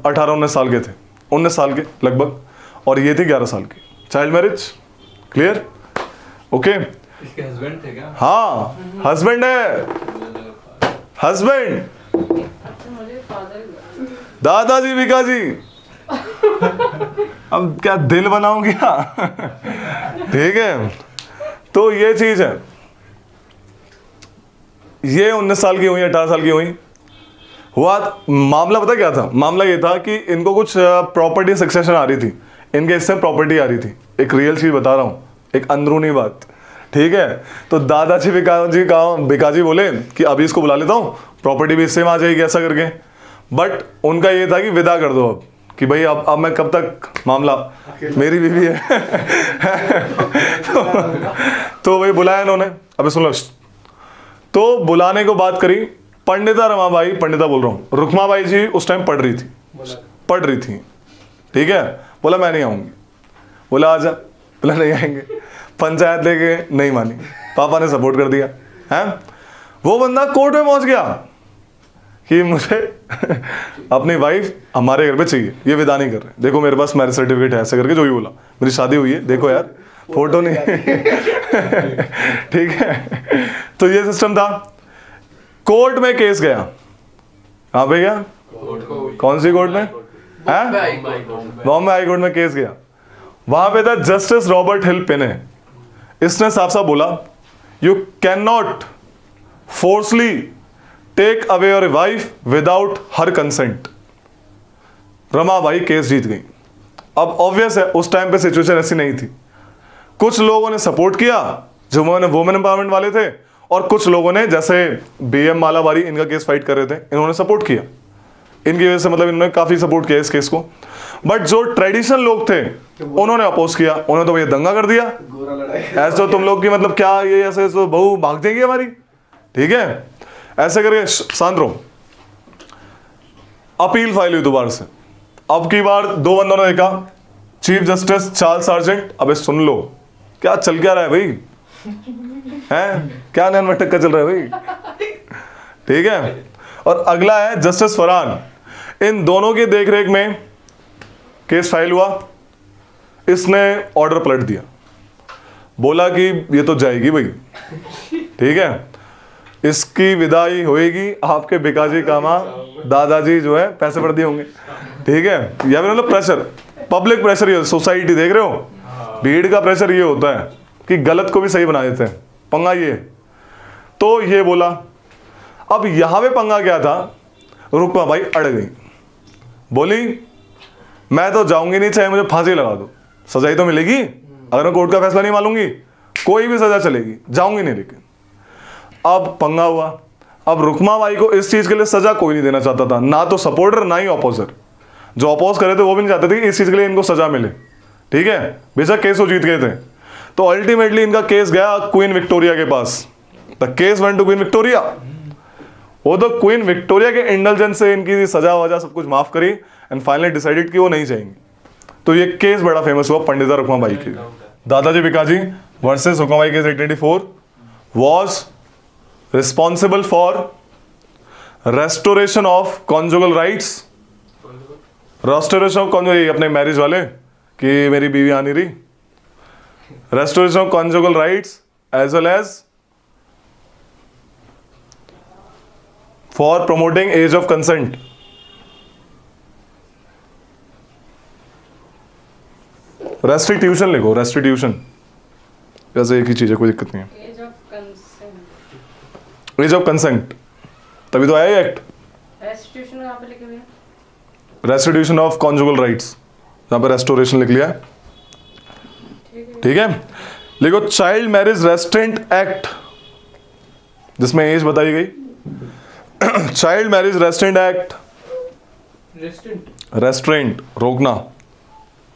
18-19 साल के थे, 19 साल के लगभग, और ये थी 11 साल की। Child marriage clear? ओके। इसके हस्बैंड थे क्या? हाँ हस्बैंड है, हस्बैंड अच्छा मुझे father दादाजी भिकाजी। अब क्या दिल बनाऊं क्या? ठीक है, तो ये चीज है। ये 19 साल की हुई, 18 साल की हुई। हुआ मामला पता क्या था? मामला ये था कि इनको कुछ प्रॉपर्टी सक्सेशन आ रही थी, इनके हिस्से में प्रॉपर्टी आ रही थी। एक रियल चीज बता रहा हूँ, एक अंदरूनी बात, ठीक है? तो दादाजी बिकाजी बोले कि अभी इसको बुला लेता हूँ, प्रॉपर्टी भी हिस्से में आ जाएगी, ऐसा करके। बट उनका ये था कि विदा कर दो अब, कि भाई अब मैं कब तक, मामला मेरी बीवी है। तो भाई बुलाया इन्होंने। अबे सुन लो, तो बुलाने को बात करी। पंडिता रमाबाई, पंडिता बोल रहा हूँ, रुक्माबाई जी उस टाइम पढ़ रही थी, ठीक है? बोला मैं नहीं आऊंगी। बोला आजा। बोला नहीं आएंगे। पंचायत लेके नहीं मानी, पापा ने सपोर्ट कर दिया है। वो बंदा कोर्ट में पहुंच गया कि मुझे अपनी वाइफ हमारे घर पे चाहिए, ये विदा नहीं कर रहे, देखो मेरे पास मैरिज सर्टिफिकेट है, ऐसे करके जो भी बोला, मेरी शादी हुई है, देखो यार फोटो नहीं। ठीक है, तो ये सिस्टम था। कोर्ट में केस गया। कहाँ पे गया? कौन सी कोर्ट में? बॉम्बे हाई कोर्ट में केस गया। वहां पे था जस्टिस रॉबर्ट हिल पिने। इसने साफ साफ बोला, you can not forcibly take away your wife without her consent. Ramabai case जीत गई। अब ऑब्वियस है उस टाइम पे सिचुएशन ऐसी नहीं थी। कुछ लोगों ने सपोर्ट किया जो वुमेन एम्पावरमेंट वाले थे, और कुछ लोगों ने, जैसे बीएम मालाबारी इनका केस फाइट कर रहे थे, इन्होंने सपोर्ट किया। इनकी वजह से मतलब इन्होंने काफी सपोर्ट किया इस केस को। बट जो ट्रेडिशनल लोग थे उन्होंने अपोज किया, उन्होंने तो भैया दंगा कर दिया, ऐसे तो तुम लोग की मतलब क्या ये ऐसे तो बहू भाग देंगी हमारी, ठीक है? ऐसे करके शांत रहो। अपील फाइल हुई दोबारा से। अब की बार दो बंदों ने देखा, चीफ जस्टिस चार्ल्स सार्जेंट, अबे सुन लो क्या चल क्या रहा है भाई, हैं क्या नैन मटक का चल रहा है भाई, ठीक है? और अगला है जस्टिस फरहान। इन दोनों की देखरेख में केस फाइल हुआ। इसने ऑर्डर पलट दिया, बोला कि ये तो जाएगी भाई, ठीक है, इसकी विदाई होएगी, आपके बिकाजी कामा दादाजी जो है पैसे भर दिए होंगे, ठीक है? या फिर मतलब प्रेशर, पब्लिक प्रेशर, ये सोसाइटी देख रहे हो, भीड़ का प्रेशर ये होता है कि गलत को भी सही बना देते हैं, पंगा ये। तो ये बोला। अब यहां पे पंगा क्या था, रुकमा भाई अड़ गई, बोली मैं तो जाऊंगी नहीं, चाहे मुझे फांसी लगा दो, सजा तो मिलेगी, अगर मैं कोर्ट का फैसला नहीं मानूंगी कोई भी सजा चलेगी, जाऊंगी नहीं। लेकिन अब पंगा हुआ। अब रुकमा बाई को इस चीज के लिए सजा कोई नहीं देना चाहता था, ना तो सपोर्टर ना ही ऑपोजर। जो अपोज करे थे वो भी नहीं चाहते थे कि इस चीज के लिए इनको सजा मिले, ठीक है? बेशक केस वो जीत गए थे। तो अल्टीमेटली इनका केस गया क्वीन विक्टोरिया के पास। The case went to queen Victoria. वो तो क्वीन विक्टोरिया के इंडल्जेंस से इनकी सजा वजह सब कुछ माफ करी एंड फाइनली डिसाइडेड कि वो नहीं जाएंगे। तो ये केस बड़ा फेमस हुआ पंडिता रुक्माबाई की। Dadaji Bikaji versus Rukmabai case 1884 was responsible for restoration of conjugal rights, restoration of conjugal, अपने मैरिज वाले कि मेरी बीवी आ नहीं रही, restoration of conjugal rights as well as for promoting age of consent. Restitution लिखो, रेस्टिट्यूशन, वैसे एक ही चीज है, कोई दिक्कत नहीं है। Age of consent, age of consent, तभी तो आया एक्ट। रेस्टिट्यूशन कहाँ पे लिखे हुए हैं? रेस्टिट्यूशन ऑफ कॉन्जुगल राइट्स, यहाँ पे रेस्टोरेशन लिख लिया है, ठीक है? लिखो चाइल्ड मैरिज रेस्ट्रेंट एक्ट, जिसमें एज बताई गई। Child marriage restraint act, restraint रोकना,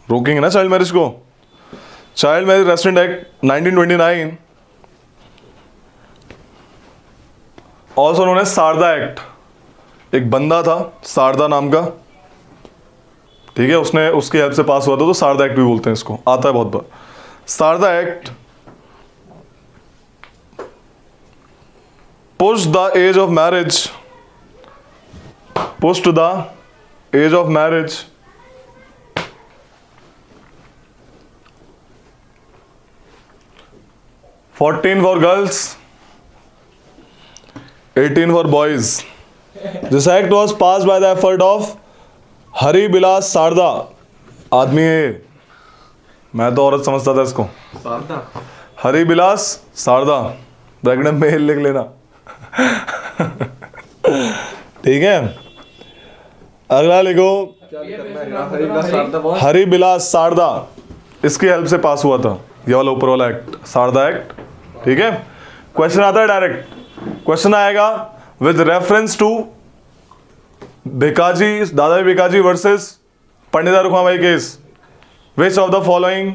रोकेंगे ना चाइल्ड मैरिज को। Child marriage restraint act 1929, also known as Sharda act. एक बंदा था शारदा नाम का, ठीक है, उसने उसकी हेल्प से पास हुआ था, तो शारदा एक्ट भी बोलते हैं इसको, आता है बहुत बार। Sharda act push the age of marriage, push to the age of marriage (14 for girls, 18 for boys. This act was passed by the effort of Hari Bilas Sharda. आदमी है, मैं तो औरत समझता था इसको। हरि बिलास शारदा, ब्रैकेट में लिख लेना। ठीक है। अगला लिखो ये बेसिक हरि बिलास सारदा, इसकी हेल्प से पास हुआ था ये वाला ऊपर वाला एक्ट, सारदा एक्ट। ठीक है, क्वेश्चन आता है डायरेक्ट, क्वेश्चन आएगा with reference to Bhikaji, Dada Bhikaji versus Pandita Rukmabai case, which of the following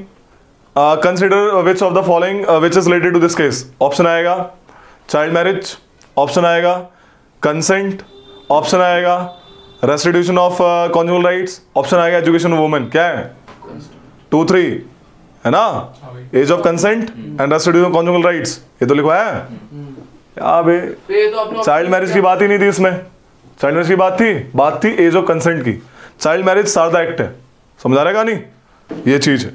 consider which of the following which is related to this case. Option आएगा चाइल्ड मैरिज, ऑप्शन आएगा कंसेंट, ऑप्शन आएगा restitution of conjugal rights, option आएगा education of women. क्या है 2 3 है ना, age of consent and restitution of conjugal rights, ये तो लिखवाया है क्या बे। ये तो अपना चाइल्ड मैरिज की बात ही नहीं थी इसमें, चाइल्ड मैरिज की बात थी एज ऑफ कंसेंट की। चाइल्ड मैरिज सारदा एक्ट है, समझा रहेगा नहीं, ये चीज है।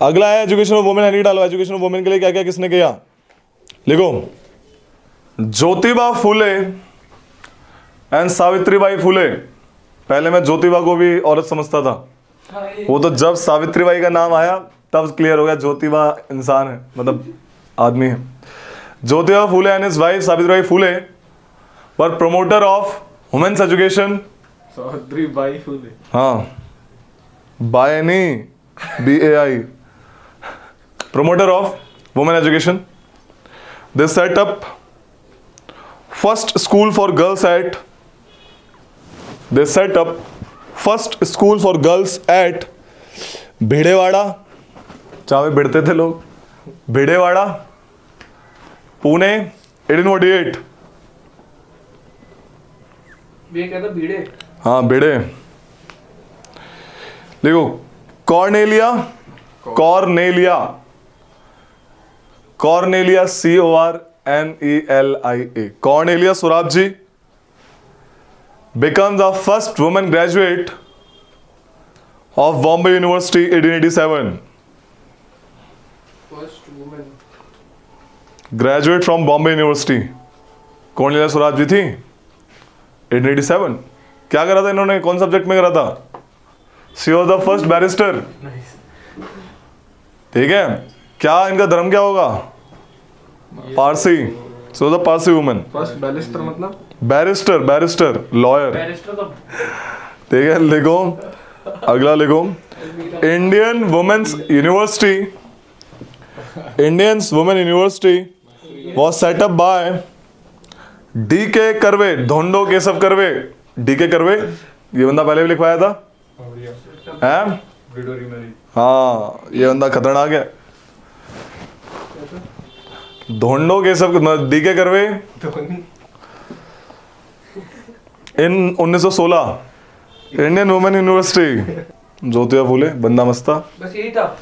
अगला है एजुकेशन ऑफ वुमेन, नहीं डालो एजुकेशन ऑफ वुमेन के लिए क्या क्या किसने किया, लिखो ज्योतिबा फुले एंड सावित्रीबाई फुले। पहले मैं ज्योतिबा को भी औरत समझता था, वो तो जब सावित्रीबाई का नाम आया तब क्लियर हो गया ज्योतिबा इंसान है, मतलब आदमी है। Jyotiba Phule and his wife Savitribai Phule were promoter of women's education. Savitribai Phule, हाँ बाय नहीं BAI, promoter of women education. They set up first school for girls at Bhidewada, जहाँ पे भिड़ते थे लोग, भिड़ेवाड़ा, पुणे 1848। ये कहता भीड़े हाँ भिड़े, देखो Cornelia CORNELIA Cornelia Sorabji becomes the first woman graduate of Bombay University 1887. First women graduate from Bombay university Cornelia Sorabji थी 1887। क्या करा था इन्होंने, कौन सब्जेक्ट में करा था, she was the first barrister. ठीक है, क्या इनका धर्म क्या होगा, Parsi, so the Parsi woman, first barrister मतलब बैरिस्टर लॉयर। बैरिस्टर तो ठीक है, लिखो अगला, लिखो Indian women's university was set up by DK Karve, Dhondo Keshav Karve. DK Karve, ये बंदा पहले भी लिखवाया था हैं? हाँ ये बंदा खतरनाक है, धोंडो केशव DK कर्वे इन 1916 Indian women university. Jyotiba Phule बंदा मस्ता, बस यही था।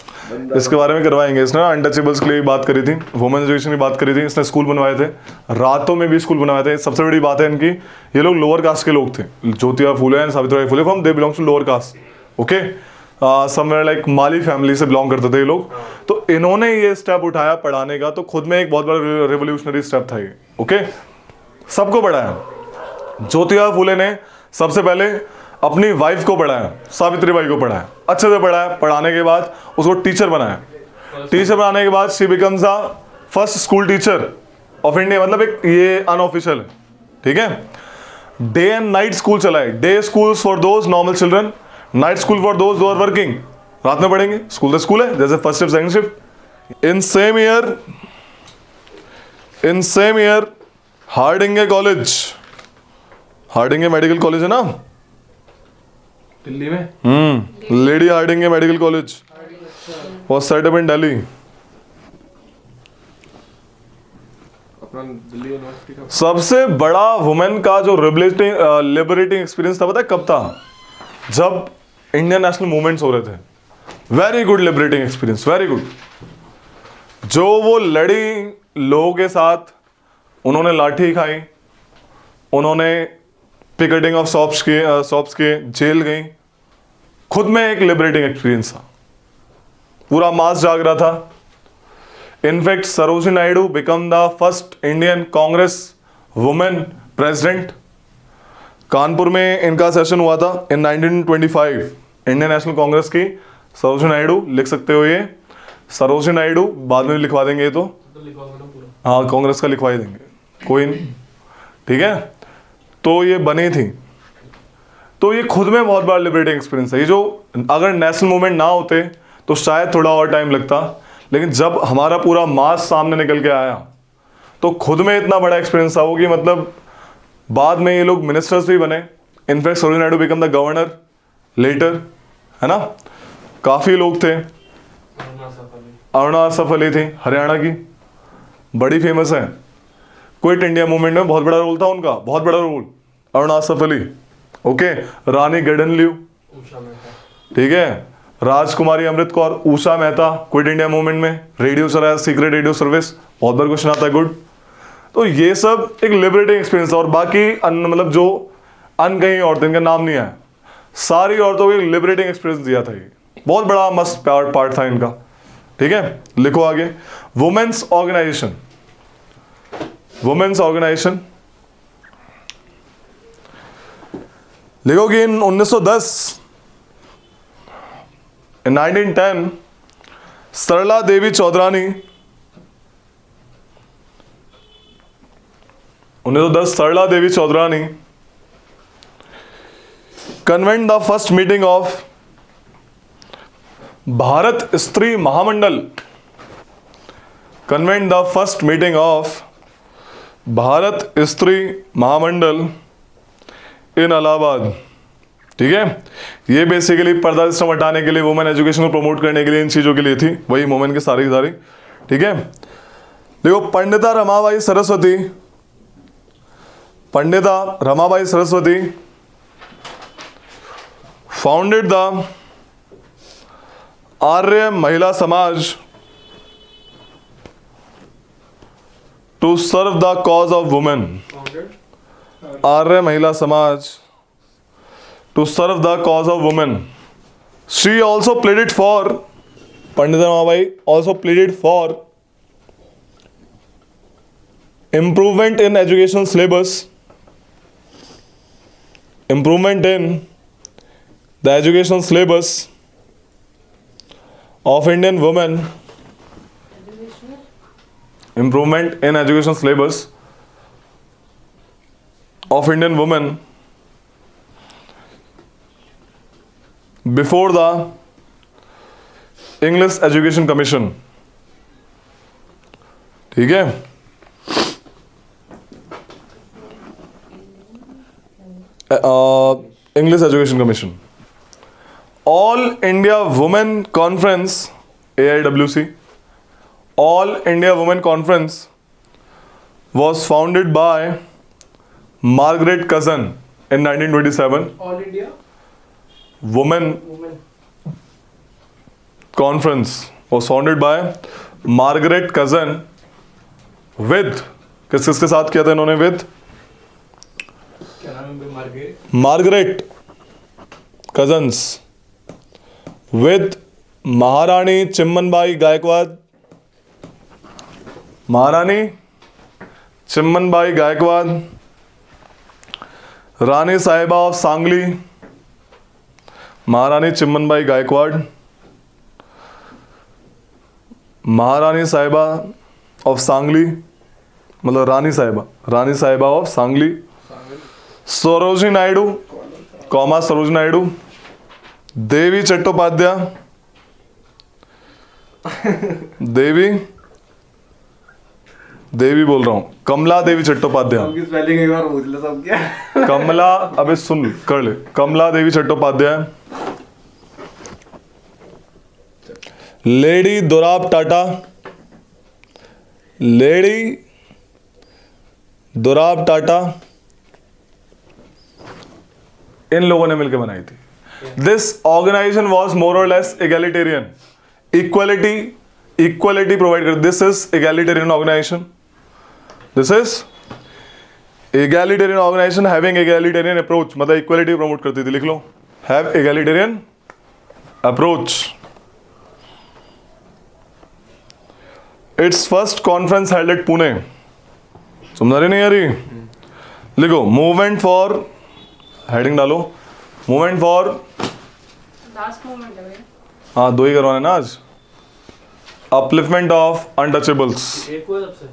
इसके बारे में करवाएंगे। इसने अनटचेबल्स के लिए भी बात करी थी, वुमेन एजुकेशन की बात करी थी, इसने स्कूल बनवाए थे, रातों में भी स्कूल बनवाए थे। सबसे बड़ी बात है इनकी, ये लोग लोअर कास्ट के लोग थे, Jyotiba Phule and Savitribai Phule from they belongs to lower caste. Okay, somewhere like Mali family से बिलोंग करते थे ये लोग। तो इन्होंने ये स्टेप उठाया पढ़ाने का, तो खुद में एक बहुत बड़ा रेवोल्यूशनरी स्टेप था ये। ओके, सबको पढ़ाया। ज्योतिबा फूले ने सबसे पहले अपनी वाइफ को पढ़ाया, सावित्रीबाई को पढ़ाया, अच्छे से पढ़ाया। पढ़ाने के बाद उसको टीचर बनाया, टीचर बनाने के बाद she becomes the first school teacher of India, मतलब एक ये अनऑफिशियल है। ठीक है, डे एंड नाइट स्कूल चलाए, day school for those normal children, night school for those are working. रात में पढ़ेंगे, स्कूल तो स्कूल है, जैसे first shift second shift. In same year Hardinge college, Hardinge medical college है ना दिल्ली में, lady Hardinge medical college was set up in Delhi। अपना दिल्ली यूनिवर्सिटी का सबसे बड़ा वुमेन का जो लिबरेटिंग एक्सपीरियंस था, पता है कब था? जब इंडियन नेशनल मूवमेंट्स हो रहे थे। Very good liberating experience, very good. जो वो लड़ी लोगों के साथ, उन्होंने लाठी खाई, उन्होंने पिकेटिंग ऑफ शॉप्स के, जेल गई, खुद में एक लिबरेटिंग एक्सपीरियंस था। पूरा मास जाग रहा था। In fact Sarojini Naidu became the first Indian Congress women president. Kanpur में इनका सेशन हुआ था इन 1925। इंडियन नेशनल कांग्रेस की सरोजिनी नायडू, लिख सकते हो ये सरोजिनी नायडू, बाद में भी लिखवा देंगे ये तो लिखवाओगे ना पूरा। हाँ कांग्रेस का लिखवा ही देंगे, कोई नहीं। ठीक है, तो ये बनी थी तो ये खुद में बहुत बड़ा लिबरेटिंग एक्सपीरियंस है। ये जो अगर नेशनल मूवमेंट ना होते तो शायद थोड़ा और टाइम लगता, लेकिन जब हमारा पूरा मास सामने निकल के आया तो खुद में इतना बड़ा एक्सपीरियंस था वो कि मतलब बाद में ये लोग मिनिस्टर्स भी बने। In fact Sarojini Naidu became the governor later, है ना। काफ़ी लोग थे। अरुणा आसफ अली थी हरियाणा की, बड़ी फेमस है। क्विट इंडिया मूवमेंट में बहुत बड़ा रोल था उनका, बहुत बड़ा रोल, अरुणा आसफ अली। ओके, रानी गेडनल्यू, उषा मेहता, ठीक है, राजकुमारी Amrit Kaur, Usha Mehta, quit India movement में रेडियो चलाया, सीक्रेट रेडियो सर्विस, बहुत बार क्वेश्चन आता है, गुड। तो ये सब एक लिबरेटिंग एक्सपीरियंस था। और बाकी मतलब जो अनकही औरतें, इनका नाम नहीं आया, सारी औरतों को एक लिबरेटिंग एक्सपीरियंस दिया था। ये बहुत बड़ा मस्त पार्ट था इनका, ठीक है। लिखो आगे, वुमेन्स ऑर्गेनाइजेशन। वुमेन्स ऑर्गेनाइजेशन लिखो कि in 1910 in 1910 Sarla Devi Chaudhurani, 1910 Sarla Devi Chaudhurani convened the first meeting of Bharat Stree Mahamandal, convened the first meeting of Bharat Stree Mahamandal इन इलाहाबाद, ठीक है। ये बेसिकली पर्दा सिस्टम हटाने के लिए, वुमेन एजुकेशन को प्रमोट करने के लिए, इन चीज़ों के लिए थी, वही वुमेन की सारी, ठीक है। देखो, Pandita Ramabai Saraswati, Pandita Ramabai Saraswati founded the Arya Mahila Samaj to serve the cause of women, Arya Mahila Samaj to serve the cause of women. She also pleaded for, Pandita Ramabai also pleaded for improvement in education syllabus, improvement in the education syllabus of Indian women, improvement in education syllabus of Indian women before the English Education Commission, ठीक है। English Education Commission, All India Women Conference, AIWC, All India Women Conference was founded by Margaret Curzon in 1927. All India Women women Conference was founded by Margaret Curzon with, किसके साथ किया था इन्होंने, with क्या नाम है मार्गरेट, Margaret Cousins, with महारानी चिम्मनबाई गायकवाड, महारानी चिम्मनबाई गायकवाड, रानी साहिबा ऑफ सांगली, महारानी चिम्मनबाई गायकवाड, महारानी साहिबा ऑफ सांगली, मतलब रानी साहिबा ऑफ सांगली, सरोजिनी नायडू, कॉमा सरोजिनी नायडू, देवी चट्टोपाध्याय, देवी बोल रहा हूं, कमला देवी चट्टोपाध्याय, सबकी स्पेलिंग एक बार पूछ लो सब क्या। कमला, अबे सुन कर ले, कमला देवी चट्टोपाध्याय, लेडी दोराब टाटा, लेडी दोराब टाटा, इन लोगों ने मिलकर बनाई थी। दिस ऑर्गेनाइजेशन वॉज मोर और लेस एगैलिटेरियन, इक्वालिटी प्रोवाइड कर, this is egalitarian organisation, this is egalitarian organisation having egalitarian approach, मतलब इक्वालिटी प्रमोट करती थी, लिख लो, have egalitarian approach. It's first conference held at Pune, समझ रही नहीं आ रही, लिखो, मूवमेंट फॉर, हेडिंग डालो, मूवमेंट फॉर, लास्ट मोमेंट है भैया। हाँ दो ही करवाने ना आज, अपलिफ्टमेंट ऑफ अनटचेबल्स, एक हुआ सबसे,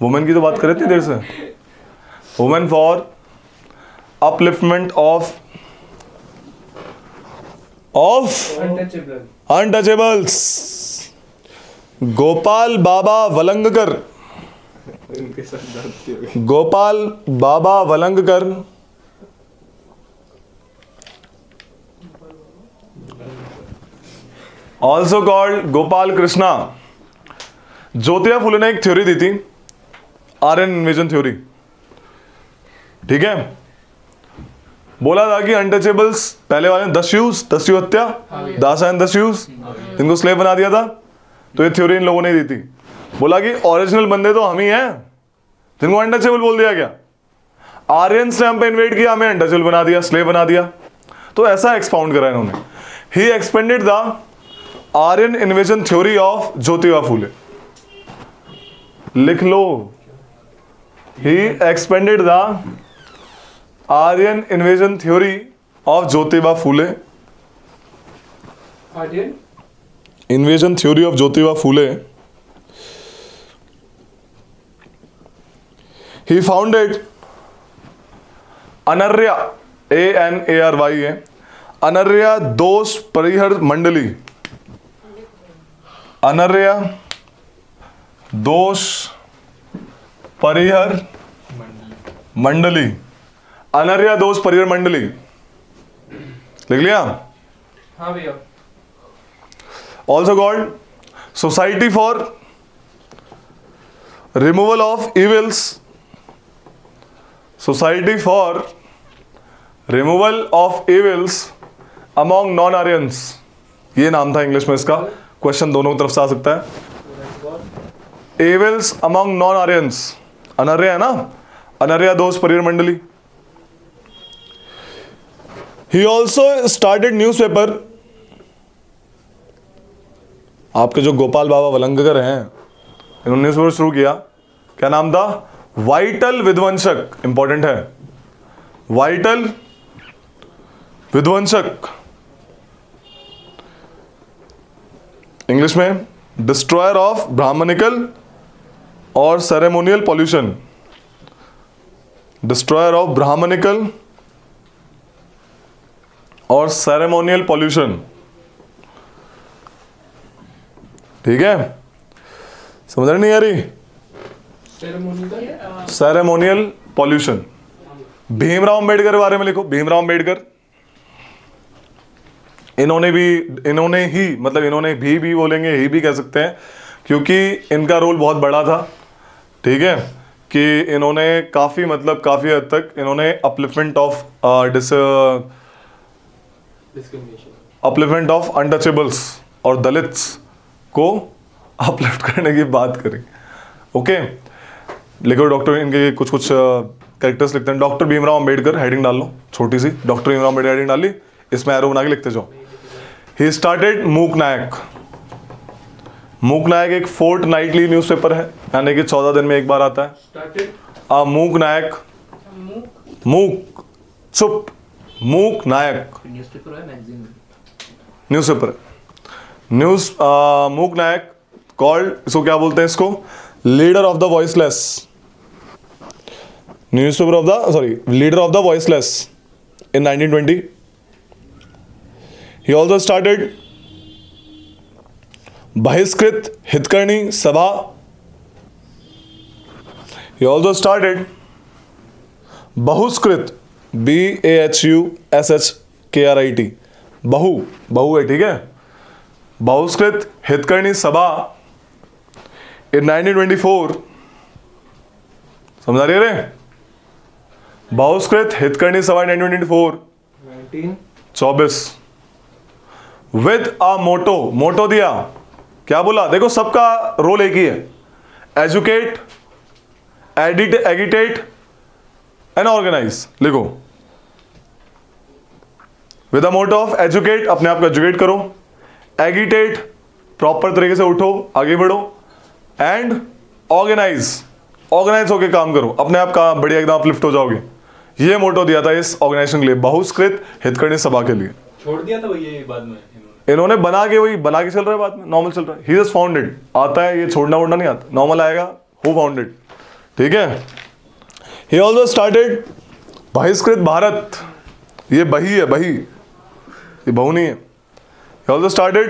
वुमेन की तो बात कर रही थी देर से, women for upliftment of of untouchable untouchables, Gopal Baba Walangkar, इनके साथ जाती होगी। Gopal Baba Walangkar also called Gopal Krishna. ज्योतिबा फुले ने एक थ्योरी दी थी, आर्यन इन्वेजन थ्योरी। ठीक है, बोला था कि अनटचेबल्स पहले वाले दस्यु हत्या, दास एंड दस्युस, इनको स्लेव बना दिया था। तो ये थ्योरी इन लोगों ने दी थी। बोला कि ओरिजिनल बंदे तो हम ही हैं जिनको अनटचेबल बोल दिया गया। आर्यंस ने हम पे इन्वेड किया, हमें अनटचेबल बना दिया, स्लेव बना दिया। तो ऐसा एक्सपाउंड करा इन्होंने। He expanded the Aryan invasion theory of Jyotiba Phule. लिख लो, he expanded the Aryan invasion theory of Jyotiba Phule. Aryan invasion theory of Jyotiba Phule. He founded Anarya, ANARY है, अनर्या दोष परिहर मंडली, अनर्या दोष परिहर मंडली, अनर्या दोष परिहर मंडली। लिख लिया? हाँ भैया। Also called society for removal of evils, society for removal of evils among non Aryans. ये नाम था इंग्लिश में इसका। क्वेश्चन दोनों तरफ से आ सकता है। एविल्स अमॉन्ग नॉन आर्यंस, अनर्या है ना, अनर्या दोष परिहर मंडली। He also started newspaper. आपके जो गोपाल बाबा वलंगकर हैं, इन्होंने न्यूज़पेपर शुरू किया। क्या नाम था? वाइटल विध्वंसक। इंपॉर्टेंट है, वाइटल विध्वंसक। इंग्लिश में डिस्ट्रॉयर ऑफ ब्राह्मणिकल और ceremonial pollution, destroyer of Brahmanical और सेरेमोनियल पॉल्यूशन। ठीक है, समझ नहीं आ रही? Ceremonial pollution. भीमराव अंबेडकर के बारे में लिखो। भीमराव अंबेडकर, इन्होंने भी बोलेंगे, ही भी कह सकते हैं, क्योंकि इनका रोल बहुत बड़ा था। ठीक है, कि इन्होंने काफ़ी हद तक इन्होंने अपलिफ्टमेंट ऑफ अनटचेबल्स और दलित्स को अपलिफ्ट करने की बात करी। ओके, लिखो डॉक्टर, इनके कुछ कैरेक्टर्स लिखते हैं। डॉक्टर भीमराव अंबेडकर, हेडिंग डाल लो छोटी सी, डॉक्टर भीमराव अंबेडकर हेडिंग डाल ली, इसमें एरो बना के लिखते जाओ। ही स्टार्टेड मूक नायक। मूक नायक एक फोर्ट नाइटली न्यूज़पेपर है, यानी कि 14 दिन में एक बार आता है। मूक नायक, मूक चुप, मूक नायक न्यूज़पेपर है, मैगजीन न्यूज़पेपर, मूक नायक कॉल्ड, इसको क्या बोलते हैं? इसको leader of the voiceless, newspaper of the leader of the voiceless in 1920। He also started बहिष्कृत हितकर्णी सभा। ही ऑल्सो स्टार्टेड बहुष्कृत, BAHUSHKRIT, बहु है, ठीक है, बहुष्कृत हितकर्णी सभा इन 1924। समझा रहे रे? बहुष्कृत हितकर्णी सभा 1924 विद अ मोटो दिया। क्या बोला? देखो, सबका रोल एक ही है, एजुकेट, एगिटेट एंड ऑर्गेनाइज। लिखो, with a motto of educate, अपने आप को एजुकेट करो, एगिटेट, प्रॉपर तरीके से उठो, आगे बढ़ो, एंड ऑर्गेनाइज होके काम करो, अपने आप का बढ़िया एकदम अपलिफ्ट हो जाओगे। ये मोटो दिया था इस ऑर्गेनाइजेशन के लिए, बहुष्कृत हितकर्णी सभा के लिए। छोड़ दिया था ये बाद में इन्होंने बना के चल रहा है, बाद में नॉर्मल चल रहा है। ही जस्ट फाउंडेड, आता है, ये छोड़ना वोड़ना नहीं आता, नॉर्मल आएगा, हु फाउंडेड। ठीक है, ही ऑल्सो स्टार्टेड बहिष्कृत भारत। ये बही है, बही, ये बहु नहीं है, He also started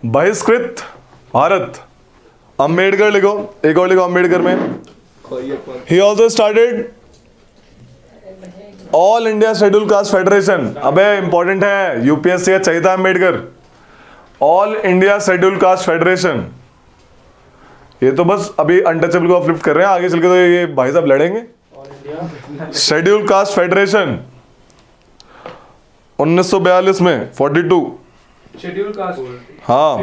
बहिष्कृत भारत. अंबेडकर लिखो, एक और लिखो अंबेडकर में. He also started all India schedule caste federation. अबे इंपॉर्टेंट है, यूपीएससी का चाहिए था Ambedkar. All India schedule caste federation. ये तो बस अभी अनटचेबल को अपलिफ्ट कर रहे हैं, आगे चल के तो ये भाई साहब लड़ेंगे. शेड्यूल कास्ट फेडरेशन 1942 में 42. Schedule caste. हाँ.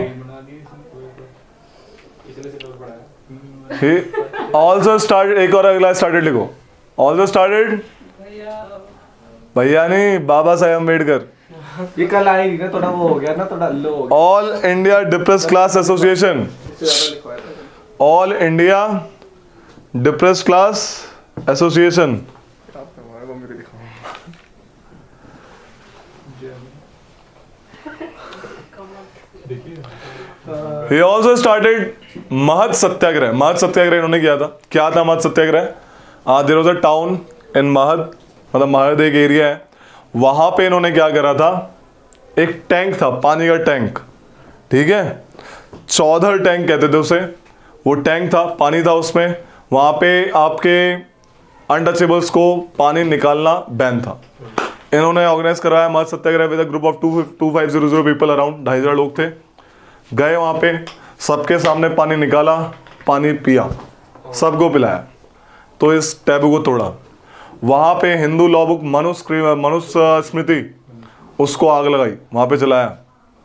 He also started, एक और अगला स्टार्टेड लिखो. Also started भैया नहीं, बाबा साहेब अम्बेडकर. ये कल आएगी ना, थोड़ा वो हो गया ना, थोड़ा लो हो गया. All India depressed class association. All India depressed class association. He also started महत सत्याग्रह. महत सत्याग्रह इन्होंने किया था. क्या था Mahad Satyagraha? There was a town in Mahad, मतलब महत एक एरिया है, वहां पे इन्होंने क्या करा था, एक टैंक था, पानी का टैंक. ठीक है, चौधर टैंक कहते थे उसे. वो टैंक था, पानी था उसमें. वहां पे आपके अनटचेबल्स को पानी निकालना बैन था. इन्होंने ऑर्गेनाइज कराया Mahad Satyagraha with a group of 2500 people, around 2,500 लोग थे. गए वहां पे, सबके सामने पानी निकाला, पानी पिया, सबको पिलाया, तो इस टैबू को तोड़ा. वहां पे हिंदू लॉ बुक मनुस्मृति, उसको आग लगाई, वहां पे चलाया,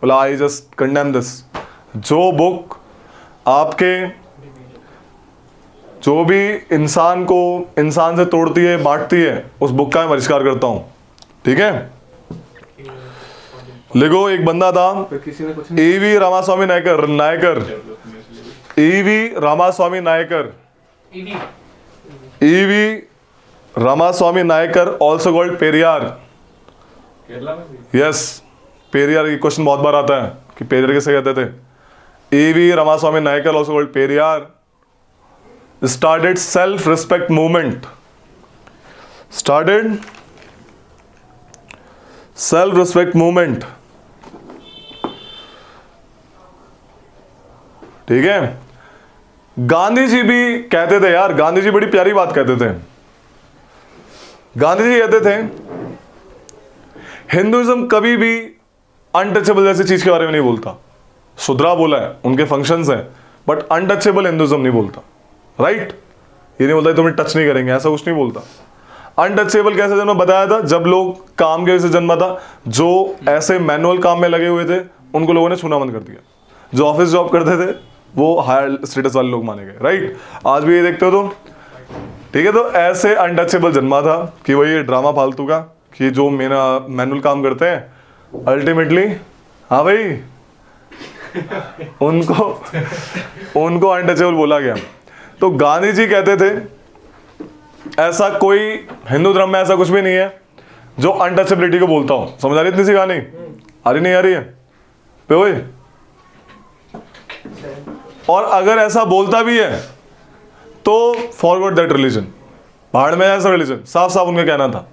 बोला आई जस्ट कंडेम दिस. जो बुक आपके, जो भी इंसान को इंसान से तोड़ती है, बांटती है, उस बुक का मैं बहिष्कार करता हूं. ठीक है, लिखो. एक बंदा था EV Ramaswamy Naicker. EV Ramaswamy Naicker. EV Ramaswamy Naicker, also called Periyar. Yes, Periyar. ये क्वेश्चन बहुत बार आता है कि पेरियार किसे कहते थे. EV Ramaswamy Naicker, also called Periyar, started self respect movement. Started self respect movement. ठीक है. गांधी जी भी कहते थे यार, गांधी जी बड़ी प्यारी बात कहते थे. गांधी जी कहते थे हिंदुइज्म कभी भी अनटचेबल जैसी चीज के बारे में नहीं बोलता. सुधरा बोला है, उनके फंक्शंस हैं, बट अनटचेबल हिंदुइज्म नहीं बोलता. राइट, ये नहीं बोलता तुम्हें टच नहीं करेंगे, ऐसा कुछ नहीं बोलता. अनटचेबल कैसे जन्म बताया था, जब लोग काम के वजह से जन्मा था. जो ऐसे मैनुअल काम में लगे हुए थे, उनको लोगों ने छूना बंद कर दिया. जो ऑफिस जॉब करते थे, वो हायर स्टेटस वाले लोग माने गए. राइट, आज भी ये देखते हो तो. ठीक है, तो ऐसे अनटचेबल जन्मा था कि वही ड्रामा फालतू का, कि जो मेरा मैनुअल काम करते हैं, अल्टीमेटली हाँ भाई उनको अनटचेबल बोला गया. तो गांधी जी कहते थे ऐसा कोई हिंदू धर्म में ऐसा कुछ भी नहीं है जो अनटचेबिलिटी को बोलता हो. समझ आ रही इतनी सी कहानी? आ रही नहीं आ रही है पे ओए? और अगर ऐसा बोलता भी है तो फॉरवर्ड दैट रिलीजन, भाड़ में ऐसा रिलीजन. साफ साफ उनका कहना था,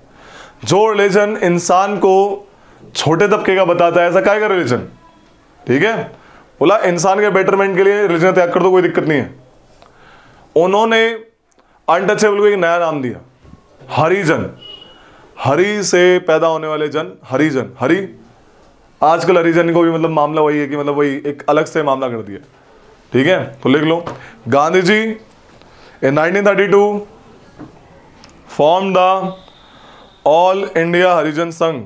जो रिलीजन इंसान को छोटे तबके का बताता है, ऐसा क्या का रिलीजन. ठीक है, बोला इंसान के बेटरमेंट के लिए रिलीजन त्याग कर दो, कोई दिक्कत नहीं है. उन्होंने अनटचेबल को एक नया नाम दिया, हरिजन. हरि से पैदा होने वाले जन, हरिजन. हरि, आजकल हरिजन को भी मतलब मामला वही है कि मतलब वही एक अलग से मामला कर दिया. ठीक है, तो लिख लो. गांधी जी इन 1932 फॉर्म द ऑल इंडिया हरिजन संघ.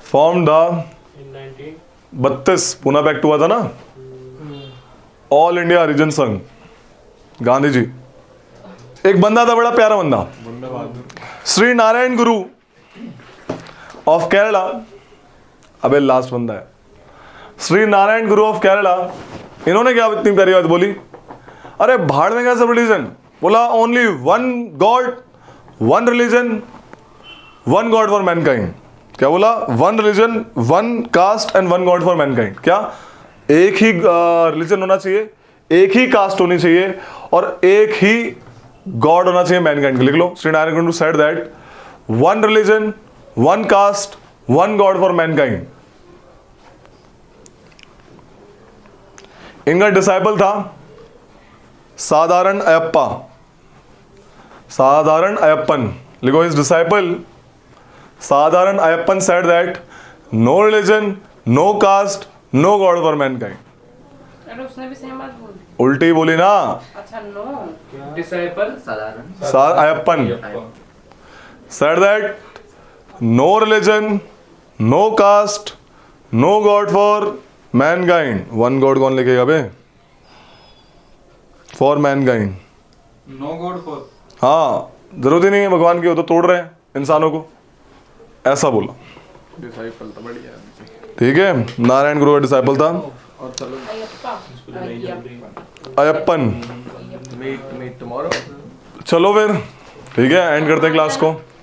फॉर्म द 32 पुणे पैक्ट हुआ था ना, ऑल इंडिया हरिजन संघ. गांधी जी. एक बंदा था, बड़ा प्यारा बंदा, श्री नारायण गुरु ऑफ केरला. अबे लास्ट बंदा है, श्री नारायण गुरु ऑफ केरला. इन्होंने क्या इतनी प्यारी बात बोली, अरे भाड़ में क्या सब रिलीजन. बोला only one God, one religion, one God for Mankind. क्या बोला? One religion, one cast and one God for Mankind. क्या एक ही रिलीजन होना चाहिए, एक ही कास्ट होनी चाहिए और एक ही गॉड होना चाहिए मैनकाइंड. लिख लो. Shri Narayana Guru said that one religion, one caste, one God for mankind. इनका डिसाइपल था साधारण अयप्पा, साधारण अयप्पन। लिखो, his disciple Sahodaran Ayyappan said that no religion, no caste, no God for mankind. अरे उसने भी सेम बात बोल दी। उल्टी बोली ना, अच्छा no. Disciple Ayyappan said that no religion, no caste, no God for mankind. One God कौन लिखेगा बे? For mankind. No God for हाँ, जरूरत ही नहीं है भगवान की, वो तो तोड़ रहे हैं इंसानों को, ऐसा बोला। डिसाइपल तो बढ़िया है। ठीक है, नारायण गुरु का डिसाइपल था और चलो अयप्पा अयप्पन। Meet tomorrow. चलो फिर, ठीक है, एंड करते हैं क्लास को।